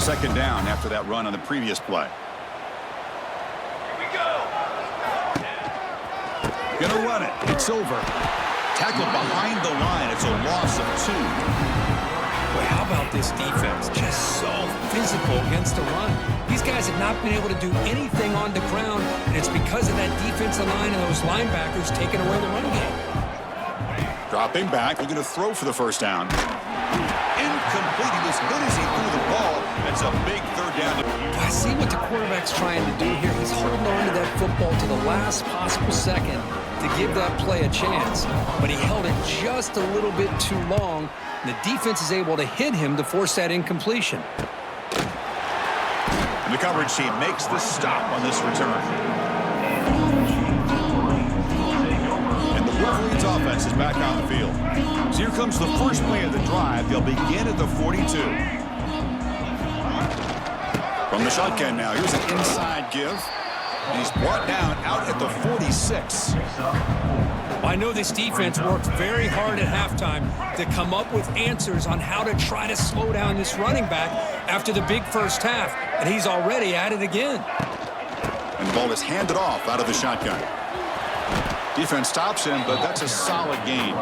second down after that run on the previous play. Gonna run it. It's over. Tackled behind the line. It's a loss of 2. Boy, how about this defense? Just so physical against the run. These guys have not been able to do anything on the ground, and it's because of that defensive line and those linebackers taking away the run game. Dropping back, looking to throw for the first down. Incomplete. He was good as he threw the ball. That's a big third down. I see what the quarterback's trying to do here. He's holding on to that football to the last possible second to give that play a chance. But he held it just a little bit too long. And the defense is able to hit him to force that incompletion. And the coverage team makes the stop on this return. And the Wolverines offense is back on the field. So here comes the first play of the drive. They'll begin at the 42. From the shotgun now, here's an inside give. And he's brought down out at the 46. I know this defense worked very hard at halftime to come up with answers on how to try to slow down this running back after the big first half, and he's already at it again. And the ball is handed off out of the shotgun. Defense stops him, but that's a solid gain.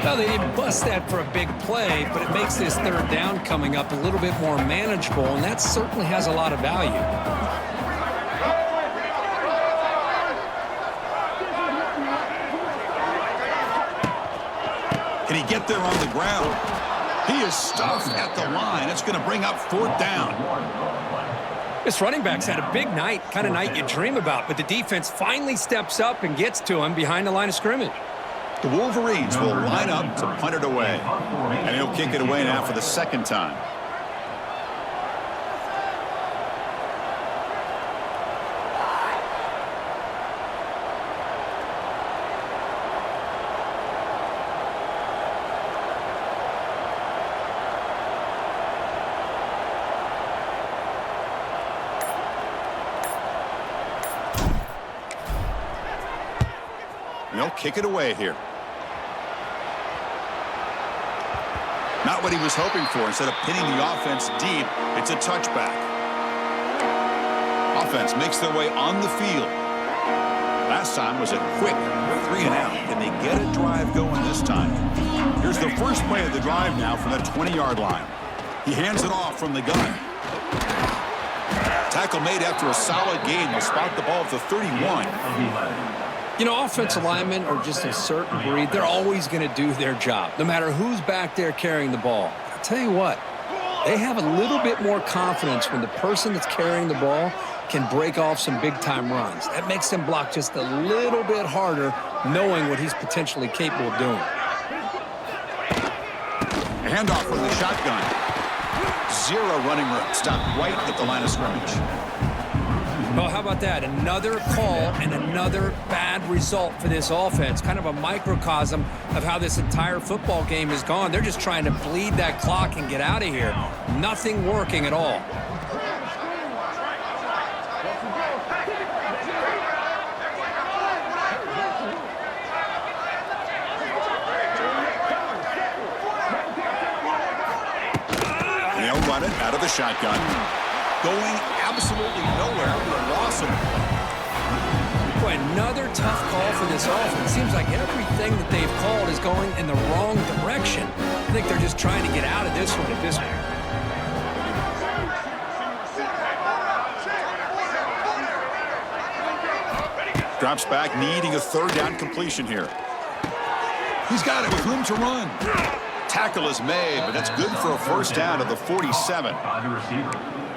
Well, they didn't bust that for a big play, but it makes this third down coming up a little bit more manageable, and that certainly has a lot of value. Can he get there on the ground? He is stuffed at the line. It's going to bring up 4th down. This running back's had a big night, kind of night you dream about, but the defense finally steps up and gets to him behind the line of scrimmage. The Wolverines will line up to punt it away. And he'll kick it away now for the second time. They'll kick it away here. Not what he was hoping for. Instead of pinning the offense deep, it's a touchback. Offense makes their way on the field. Last time was a quick 3 and out. Can they get a drive going this time? Here's the first play of the drive now from the 20-yard line. He hands it off from the gun. Tackle made after a solid gain. Will spot the ball at the 31. You know, offensive linemen are just a certain breed. They're always going to do their job, no matter who's back there carrying the ball. I'll tell you what, they have a little bit more confidence when the person that's carrying the ball can break off some big-time runs. That makes them block just a little bit harder, knowing what he's potentially capable of doing. A handoff from the shotgun. 0 running room. Stopped right at the line of scrimmage. Well, how about that? Another call and another bad result for this offense. Kind of a microcosm of how this entire football game has gone. They're just trying to bleed that clock and get out of here. Nothing working at all. And they'll run it out of the shotgun. Going absolutely nowhere with a loss of. Boy, another tough call for this offense. Seems like everything that they've called is going in the wrong direction. I think they're just trying to get out of this one at this point. Drops back, needing a third down completion here. He's got it with room to run. Tackle is made, but that's good for a first down at the 47.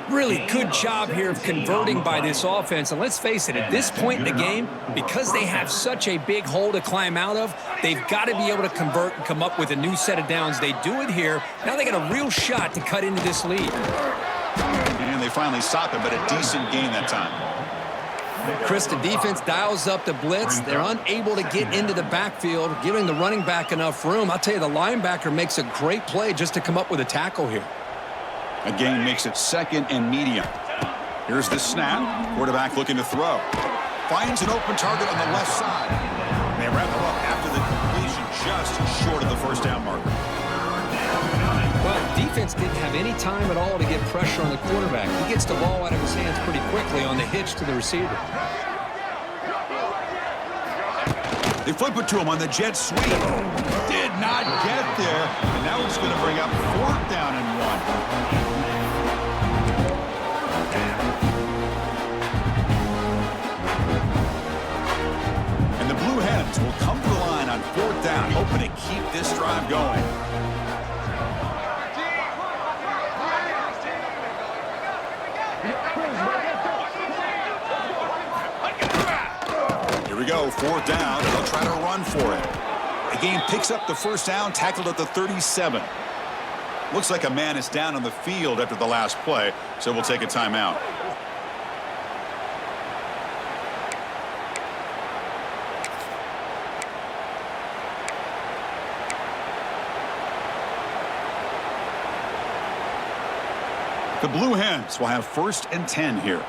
Really good job here of converting by this offense. And let's face it, at this point in the game, because they have such a big hole to climb out of, they've got to be able to convert and come up with a new set of downs. They do it here. Now they got a real shot to cut into this lead. And they finally stop it, but a decent gain that time. Chris, the defense dials up the blitz. They're unable to get into the backfield, giving the running back enough room. I'll tell you, the linebacker makes a great play just to come up with a tackle here. A gain makes it 2nd and medium. Here's the snap. Quarterback looking to throw. Finds an open target on the left side. They wrap it up after the completion just short of the first down marker. Well, defense didn't have any time at all to get pressure on the quarterback. He gets the ball out of his hands pretty quickly on the hitch to the receiver. They flip it to him on the jet sweep. Did not get there. And now it's going to bring up 4th down and 1. And the Blue Hens will come to the line on 4th down, hoping to keep this drive going. Here we go, 4th down. They'll try to run for it. The game picks up the 1st down, tackled at the 37. Looks like a man is down on the field after the last play, so we'll take a timeout. The Blue Hens will have 1st and 10 here.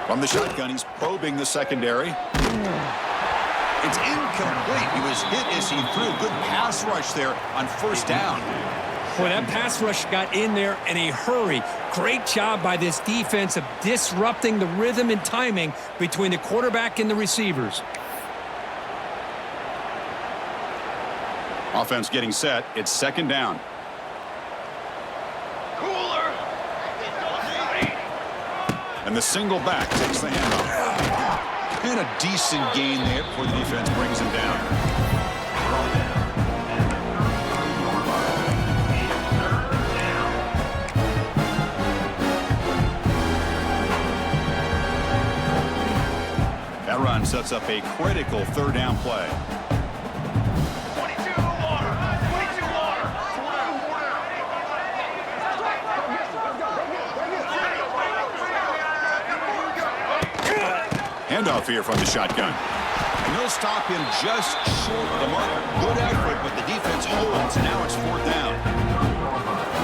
From the shotgun, he's probing the secondary. It's incomplete. He was hit as he threw. Good pass rush there on 1st down. Boy, that pass rush got in there in a hurry. Great job by this defense of disrupting the rhythm and timing between the quarterback and the receivers. Offense getting set. It's 2nd down. And the single back takes the handoff. And a decent gain there before the defense brings him down. That run sets up a critical 3rd down play. Handoff here from the shotgun. And they'll stop him just short of the mark. Good effort, but the defense holds. Now it's 4th down.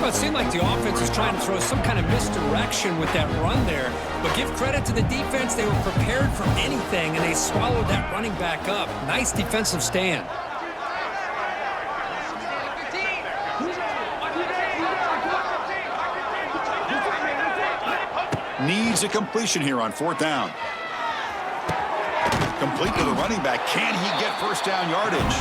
Well, it seemed like the offense was trying to throw some kind of misdirection with that run there. But give credit to the defense. They were prepared for anything, and they swallowed that running back up. Nice defensive stand. Needs a completion here on 4th down. Complete to the running back. Can he get 1st down yardage?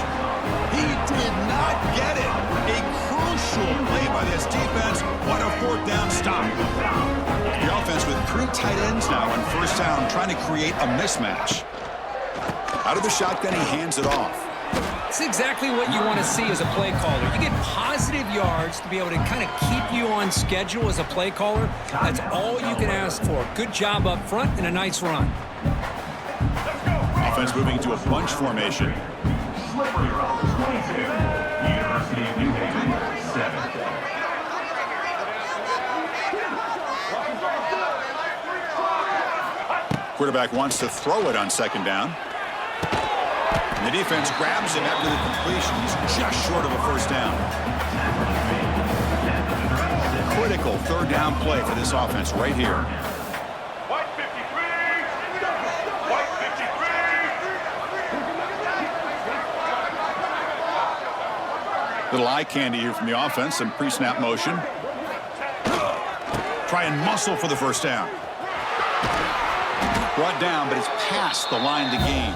He did not get it. A crucial play by this defense. What a 4th down stop. The offense with 3 tight ends now on 1st down, trying to create a mismatch. Out of the shotgun, he hands it off. It's exactly what you want to see as a play caller. You get positive yards to be able to kind of keep you on schedule as a play caller. That's all you can ask for. Good job up front and a nice run. Offense moving into a bunch formation. Slippery route 22. University of New Haven, 7. Quarterback wants to throw it on 2nd down. And the defense grabs him after the completion. He's just short of a 1st down. Critical 3rd down play for this offense right here. Little eye candy here from the offense. Some pre-snap motion. Try and muscle for the 1st down. Brought down, but it's past the line to gain.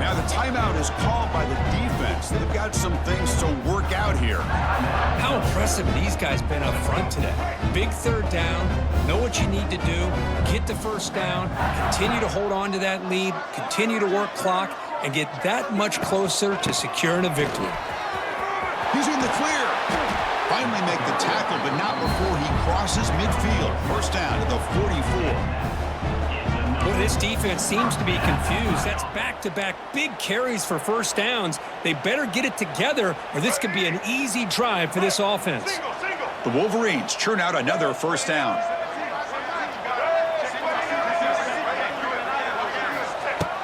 Now the timeout is called by the defense. They've got some things to work out here. How impressive these guys been up front today. Big 3rd down. Know what you need to do. Get the 1st down. Continue to hold on to that lead. Continue to work clock and get that much closer to securing a victory. He's in the clear. Finally make the tackle, but not before he crosses midfield. 1st down to the 44. Well, this defense seems to be confused. That's back-to-back big carries for 1st downs. They better get it together, or this could be an easy drive for this offense. The Wolverines churn out another 1st down.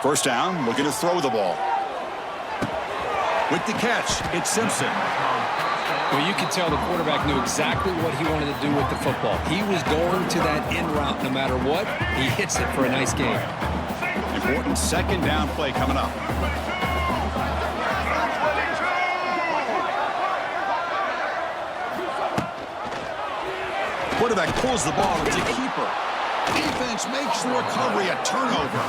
First down, looking to throw the ball. With the catch, it's Simpson. Well, you could tell the quarterback knew exactly what he wanted to do with the football. He was going to that in route no matter what. He hits it for a nice gain. Important 2nd down play coming up. Quarterback pulls the ball. It's a keeper. Defense makes the recovery a turnover.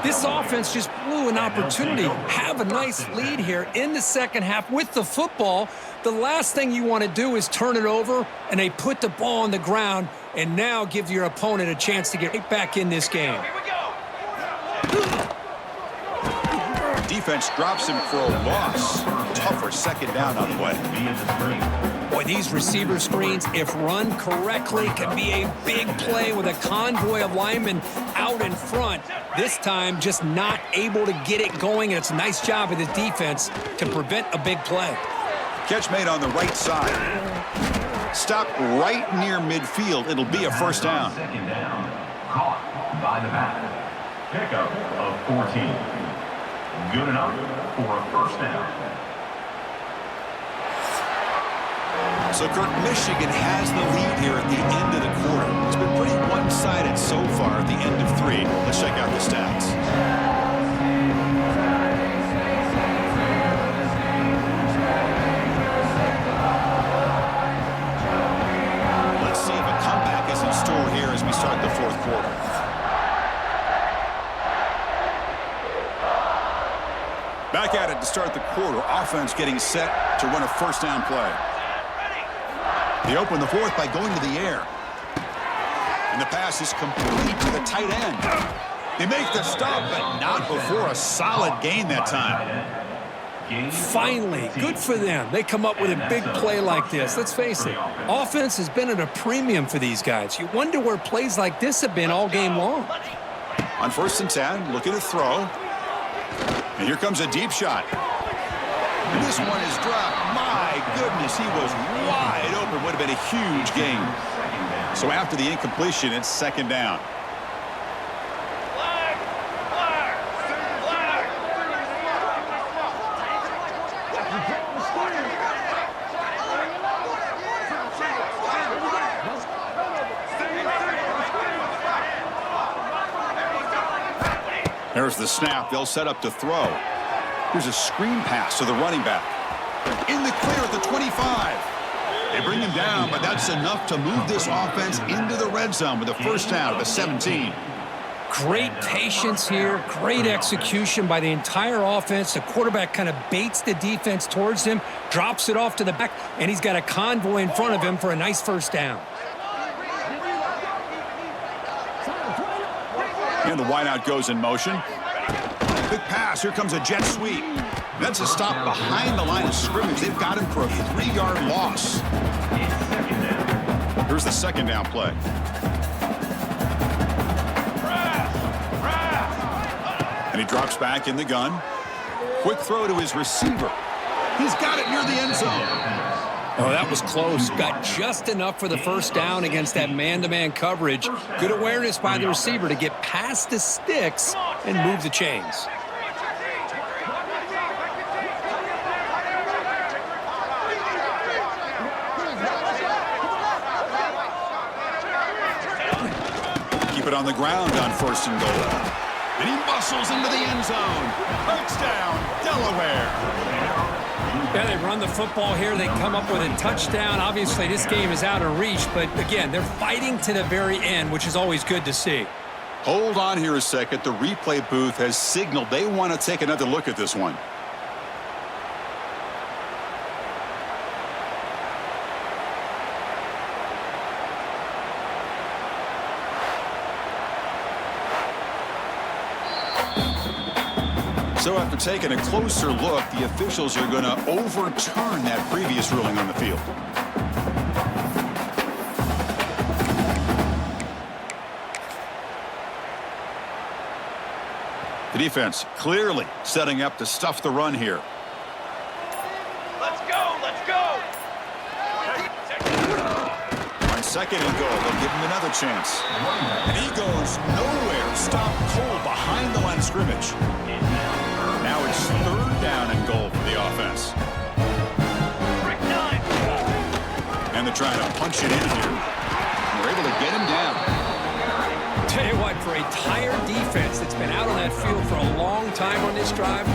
This offense just blew an opportunity. Have a nice lead here in the second half with the football. The last thing you want to do is turn it over, and they put the ball on the ground and now give your opponent a chance to get right back in this game. Defense drops him for a loss. Tougher second down on the way. Boy, these receiver screens, if run correctly, can be a big play with a convoy of linemen out in front. This time, just not able to get it going, and it's a nice job of the defense to prevent a big play. Catch made on the right side. Stop right near midfield. It'll be a first down. Second down. Caught by the back. Pickup of 14. Good enough for a first down. So, Kirk, Michigan has the lead here at the end of the quarter. It's been pretty one-sided so far at the end of 3. Let's check out the stats. Let's see if a comeback is in store here as we start the fourth quarter. Back at it to start the quarter. Offense getting set to run a first down play. They open the fourth by going to the air. And the pass is complete to the tight end. They make the stop, but not before a solid gain that time. Finally, good for them. They come up with a big play like this. Let's face it, offense has been at a premium for these guys. You wonder where plays like this have been all game long. On 1st and 10, looking to throw. And here comes a deep shot. And this one is dropped. My goodness, he was wide open. Would have been a huge gain. So after the incompletion, it's second down. There's the snap. They'll set up to throw. Here's a screen pass to the running back. In the clear at the 25. They bring him down, but that's enough to move this offense into the red zone with a first down at the 17. Great patience here. Great execution by the entire offense. The quarterback kind of baits the defense towards him, drops it off to the back, and he's got a convoy in front of him for a nice first down. And the wideout goes in motion. Big pass. Here comes a jet sweep. That's a stop behind the line of scrimmage. They've got him for a 3-yard loss. Here's the second down play. And he drops back in the gun. Quick throw to his receiver. He's got it near the end zone. Oh, that was close. Got just enough for the first down against that man-to-man coverage. Good awareness by the receiver to get past the sticks and move the chains. Keep it on the ground on 1st and goal. And he muscles into the end zone. Touchdown, Delaware. Yeah, they run the football here. They come up with a touchdown. Obviously, this game is out of reach, but again, they're fighting to the very end, which is always good to see. Hold on here a second. The replay booth has signaled they want to take another look at this one. So after taking a closer look, the officials are going to overturn that previous ruling on the field. The defense clearly setting up to stuff the run here. Let's go, let's go. On 2nd and goal, they'll give him another chance. And he goes nowhere. Stop cold behind the line of scrimmage. Now it's 3rd down and goal for the offense. And they're trying to punch it in here. They're able to get him down. Tell you what, for for a tired defense that's been out on that field for a long time on this drive.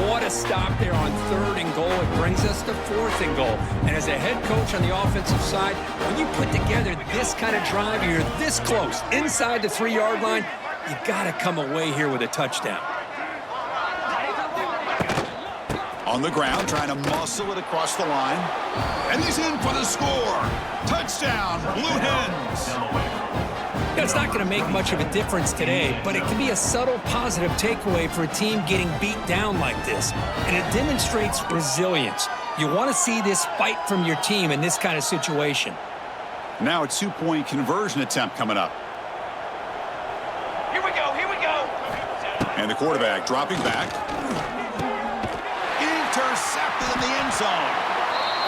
What a stop there on 3rd and goal. It brings us to 4th and goal. And as a head coach on the offensive side, when you put together this kind of drive, you're this close inside the 3-yard line, you got to come away here with a touchdown. On the ground, trying to muscle it across the line. And he's in for the score. Touchdown, Blue Hens. It's not going to make much of a difference today, but it can be a subtle positive takeaway for a team getting beat down like this. And it demonstrates resilience. You want to see this fight from your team in this kind of situation. Now a 2-point conversion attempt coming up. Here we go, here we go. And the quarterback dropping back. Intercepted in the end zone.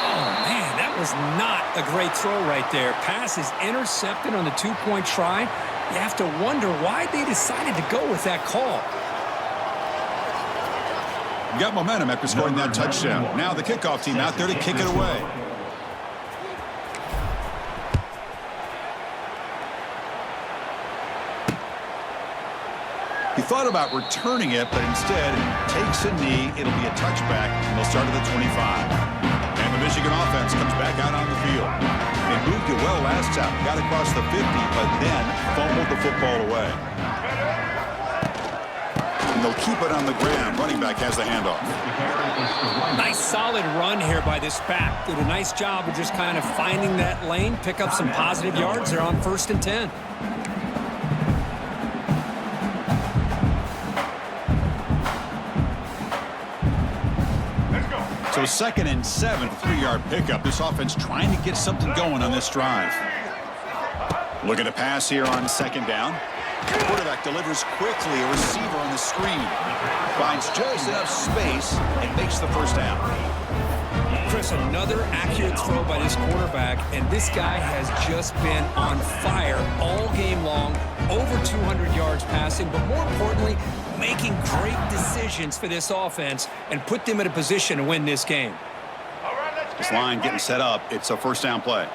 Oh, man, that was not a great throw right there. Pass is intercepted on the 2-point try. You have to wonder why they decided to go with that call. Got momentum after scoring that touchdown. Now the kickoff team out there to kick it away. He thought about returning it, but instead takes a knee. It'll be a touchback, and they'll start at the 25. And the Michigan offense comes back out on the field. They moved it well last time, got across the 50, but then fumbled the football away. And they'll keep it on the ground. Running back has the handoff. Nice solid run here by this back. Did a nice job of just kind of finding that lane, pick up some positive yards there on 1st and 10. So 2nd and 7, 3-yard pickup. This offense trying to get something going on this drive. Looking to pass here on 2nd down. The quarterback delivers quickly. A receiver on the screen. Finds just enough space and makes the first down. Chris, another accurate throw by this quarterback, and this guy has just been on fire all game long. Over 200 yards passing, but more importantly, making great decisions for this offense and put them in a position to win this game. This line getting set up. It's a 1st down play.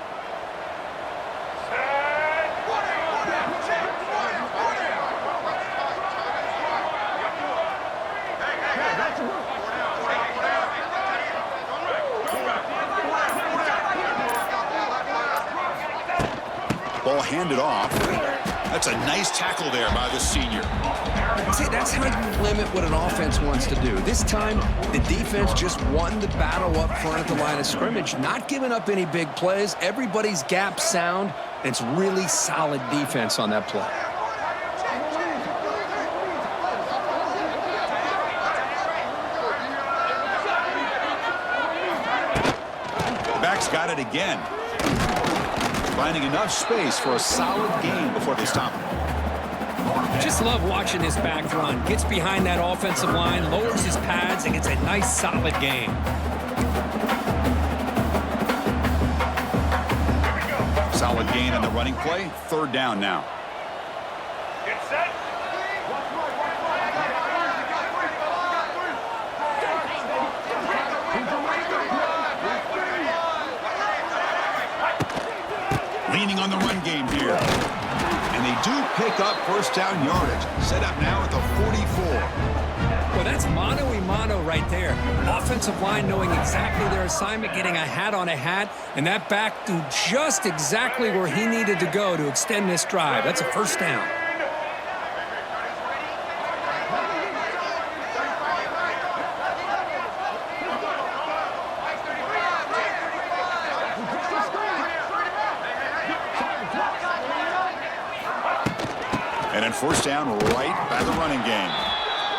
Ball handed off. That's a nice tackle there by the senior. See, that's how you limit what an offense wants to do. This time, the defense just won the battle up front at the line of scrimmage, not giving up any big plays. Everybody's gap sound. It's really solid defense on that play. Back's got it again. Finding enough space for a solid gain before they stop him. Just love watching this back run. Gets behind that offensive line, lowers his pads, and gets a nice solid gain. Solid gain on the running play. 3rd down now. Get set. Leaning on the run game here. And they do pick up 1st down yardage. Set up now at the 44. Well, that's mano-a-mano right there. Offensive line knowing exactly their assignment, getting a hat on a hat, and that back do just exactly where he needed to go to extend this drive. That's a 1st down. And then 1st down right by the running game.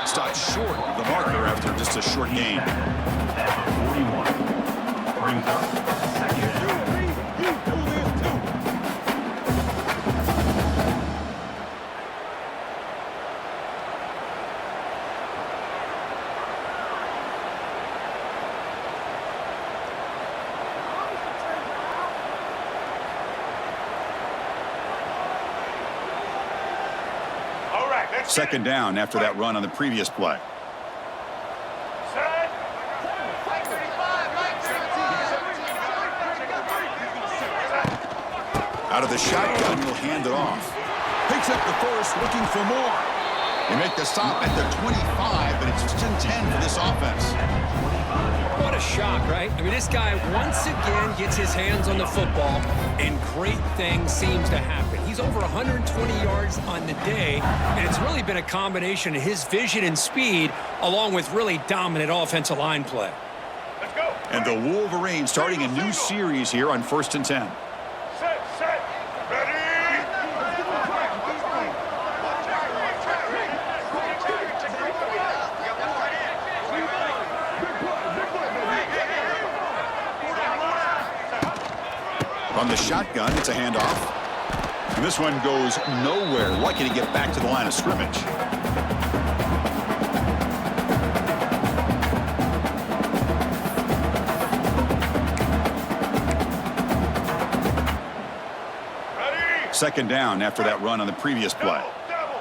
Stopped short of the marker after just a short gain. 41. Brings up 2nd down. Second down after that run on the previous play. Out of the shotgun, he'll hand it off. Takes picks up the first, looking for more. They make the stop at the 25, but it's just in 10 for this offense. What a shock, right? I mean, this guy once again gets his hands on the football, and great things seems to happen. He's over 120 yards on the day, and it's really been a combination of his vision and speed, along with really dominant offensive line play. Let's go. And the Wolverines starting a new series here on 1st and 10. Set, ready. From the shotgun, it's a handoff. And this one goes nowhere. Lucky to get back to the line of scrimmage. Ready. Second down after that run on the previous play. Double.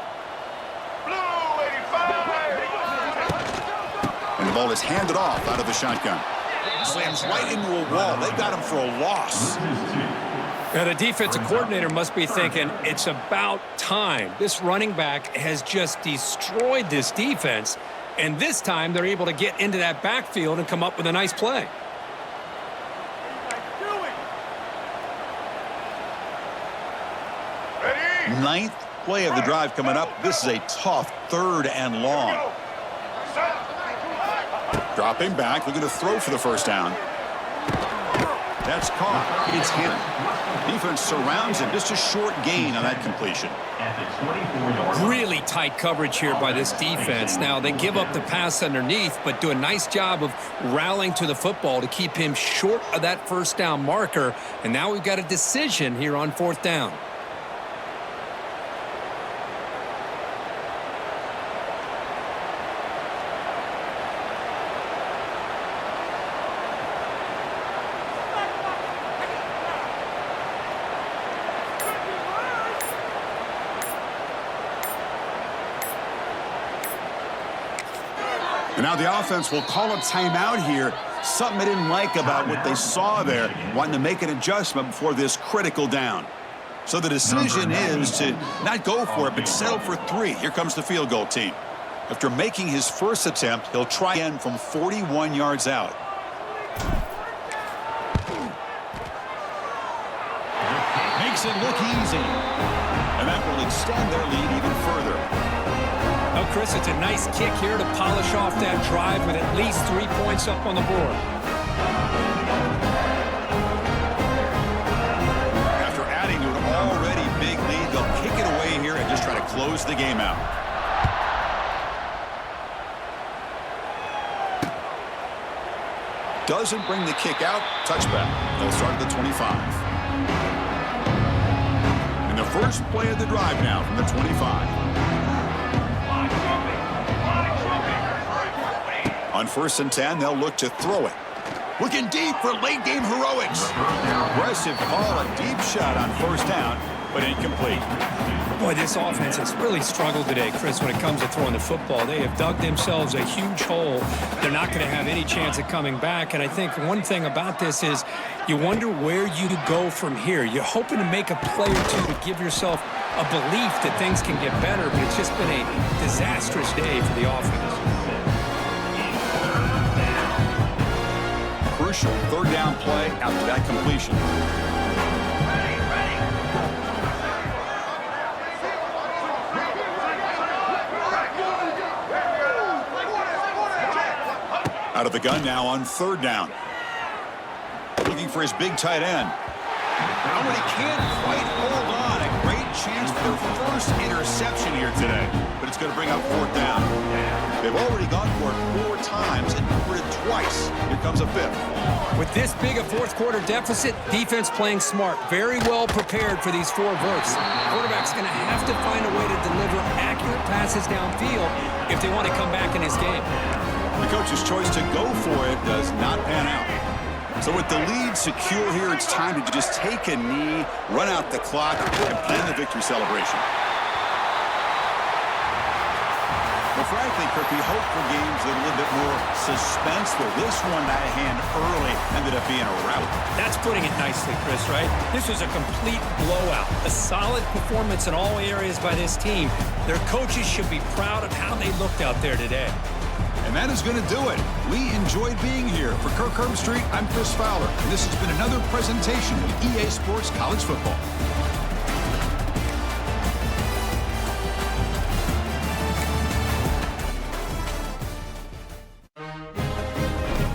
Blue 85. And the ball is handed off out of the shotgun. Slams right into a wall. They got him for a loss. Now, the defensive coordinator must be thinking, it's about time. This running back has just destroyed this defense, and this time they're able to get into that backfield and come up with a nice play. Ready. Ninth play of the drive coming up. This is a tough 3rd and long. Dropping back, looking to throw for the first down. That's caught. It's him. Defense surrounds him. Just a short gain on that completion. Really tight coverage here by this defense. Now, they give up the pass underneath, but do a nice job of rallying to the football to keep him short of that first down marker. And now we've got a decision here on 4th down. And now the offense will call a timeout here. Something they didn't like about what they saw there, wanting to make an adjustment before this critical down. So the decision is to not go for it, but settle for 3. Here comes the field goal team. After making his first attempt, he'll try again from 41 yards out. Makes it look easy. And that will extend their lead even further. Oh, Chris, it's a nice kick here to polish off that drive with at least 3 points up on the board. After adding to an already big lead, they'll kick it away here and just try to close the game out. Doesn't bring the kick out. Touchback. They'll start at the 25. And the first play of the drive now from the 25. On 1st and 10, they'll look to throw it. Looking deep for late-game heroics. Aggressive call, a deep shot on 1st down, but incomplete. Boy, this offense has really struggled today, Chris, when it comes to throwing the football. They have dug themselves a huge hole. They're not going to have any chance of coming back. And I think one thing about this is you wonder where you go from here. You're hoping to make a play or two to give yourself a belief that things can get better, but it's just been a disastrous day for the offense. Crucial 3rd down play after that completion. Out of the gun now on 3rd down. Looking for his big tight end. But he can't quite hold on. A great chance for their first interception here today. But it's going to bring up 4th down. They've already gone for it 4 times and converted twice. Here comes a 5th. With this big a 4th quarter deficit, defense playing smart. Very well prepared for these 4 verts. Quarterback's going to have to find a way to deliver accurate passes downfield if they want to come back in this game. The coach's choice to go for it does not pan out. So with the lead secure here, it's time to just take a knee, run out the clock, and plan the victory celebration. Well, frankly, Kirk, we hope for games with a little bit more suspenseful. This one out of hand early ended up being a rout. That's putting it nicely, Chris, right? This was a complete blowout. A solid performance in all areas by this team. Their coaches should be proud of how they looked out there today. And that is going to do it. We enjoyed being here. For Kirk Herbstreit, I'm Chris Fowler. And this has been another presentation of EA Sports College Football.